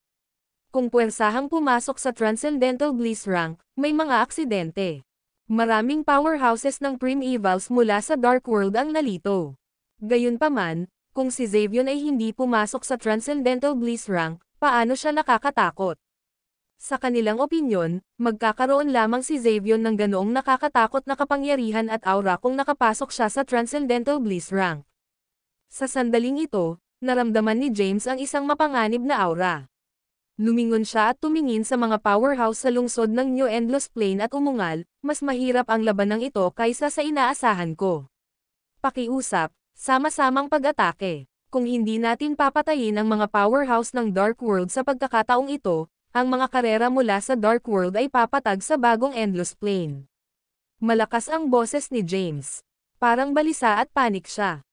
Kung puwersahang pumasok sa Transcendental Bliss rank, may mga aksidente. Maraming powerhouses ng primevals mula sa Dark World ang nalito. Gayunpaman, kung si Xavion ay hindi pumasok sa Transcendental Bliss rank, paano siya nakakatakot? Sa kanilang opinyon, magkakaroon lamang si Xavion ng ganoong nakakatakot na kapangyarihan at aura kung nakapasok siya sa Transcendental Bliss rank. Sa sandaling ito, naramdaman ni James ang isang mapanganib na aura. Lumingon siya at tumingin sa mga powerhouse sa lungsod ng New Endless Plain at umungal, mas mahirap ang labanang ito kaysa sa inaasahan ko. Pakiusap, sama-samang pag-atake. Kung hindi natin papatayin ang mga powerhouse ng Dark World sa pagkakataong ito, Ang mga karera mula sa Dark World ay papatag sa bagong Endless Plane. Malakas ang boses ni James. Parang balisa at panik siya.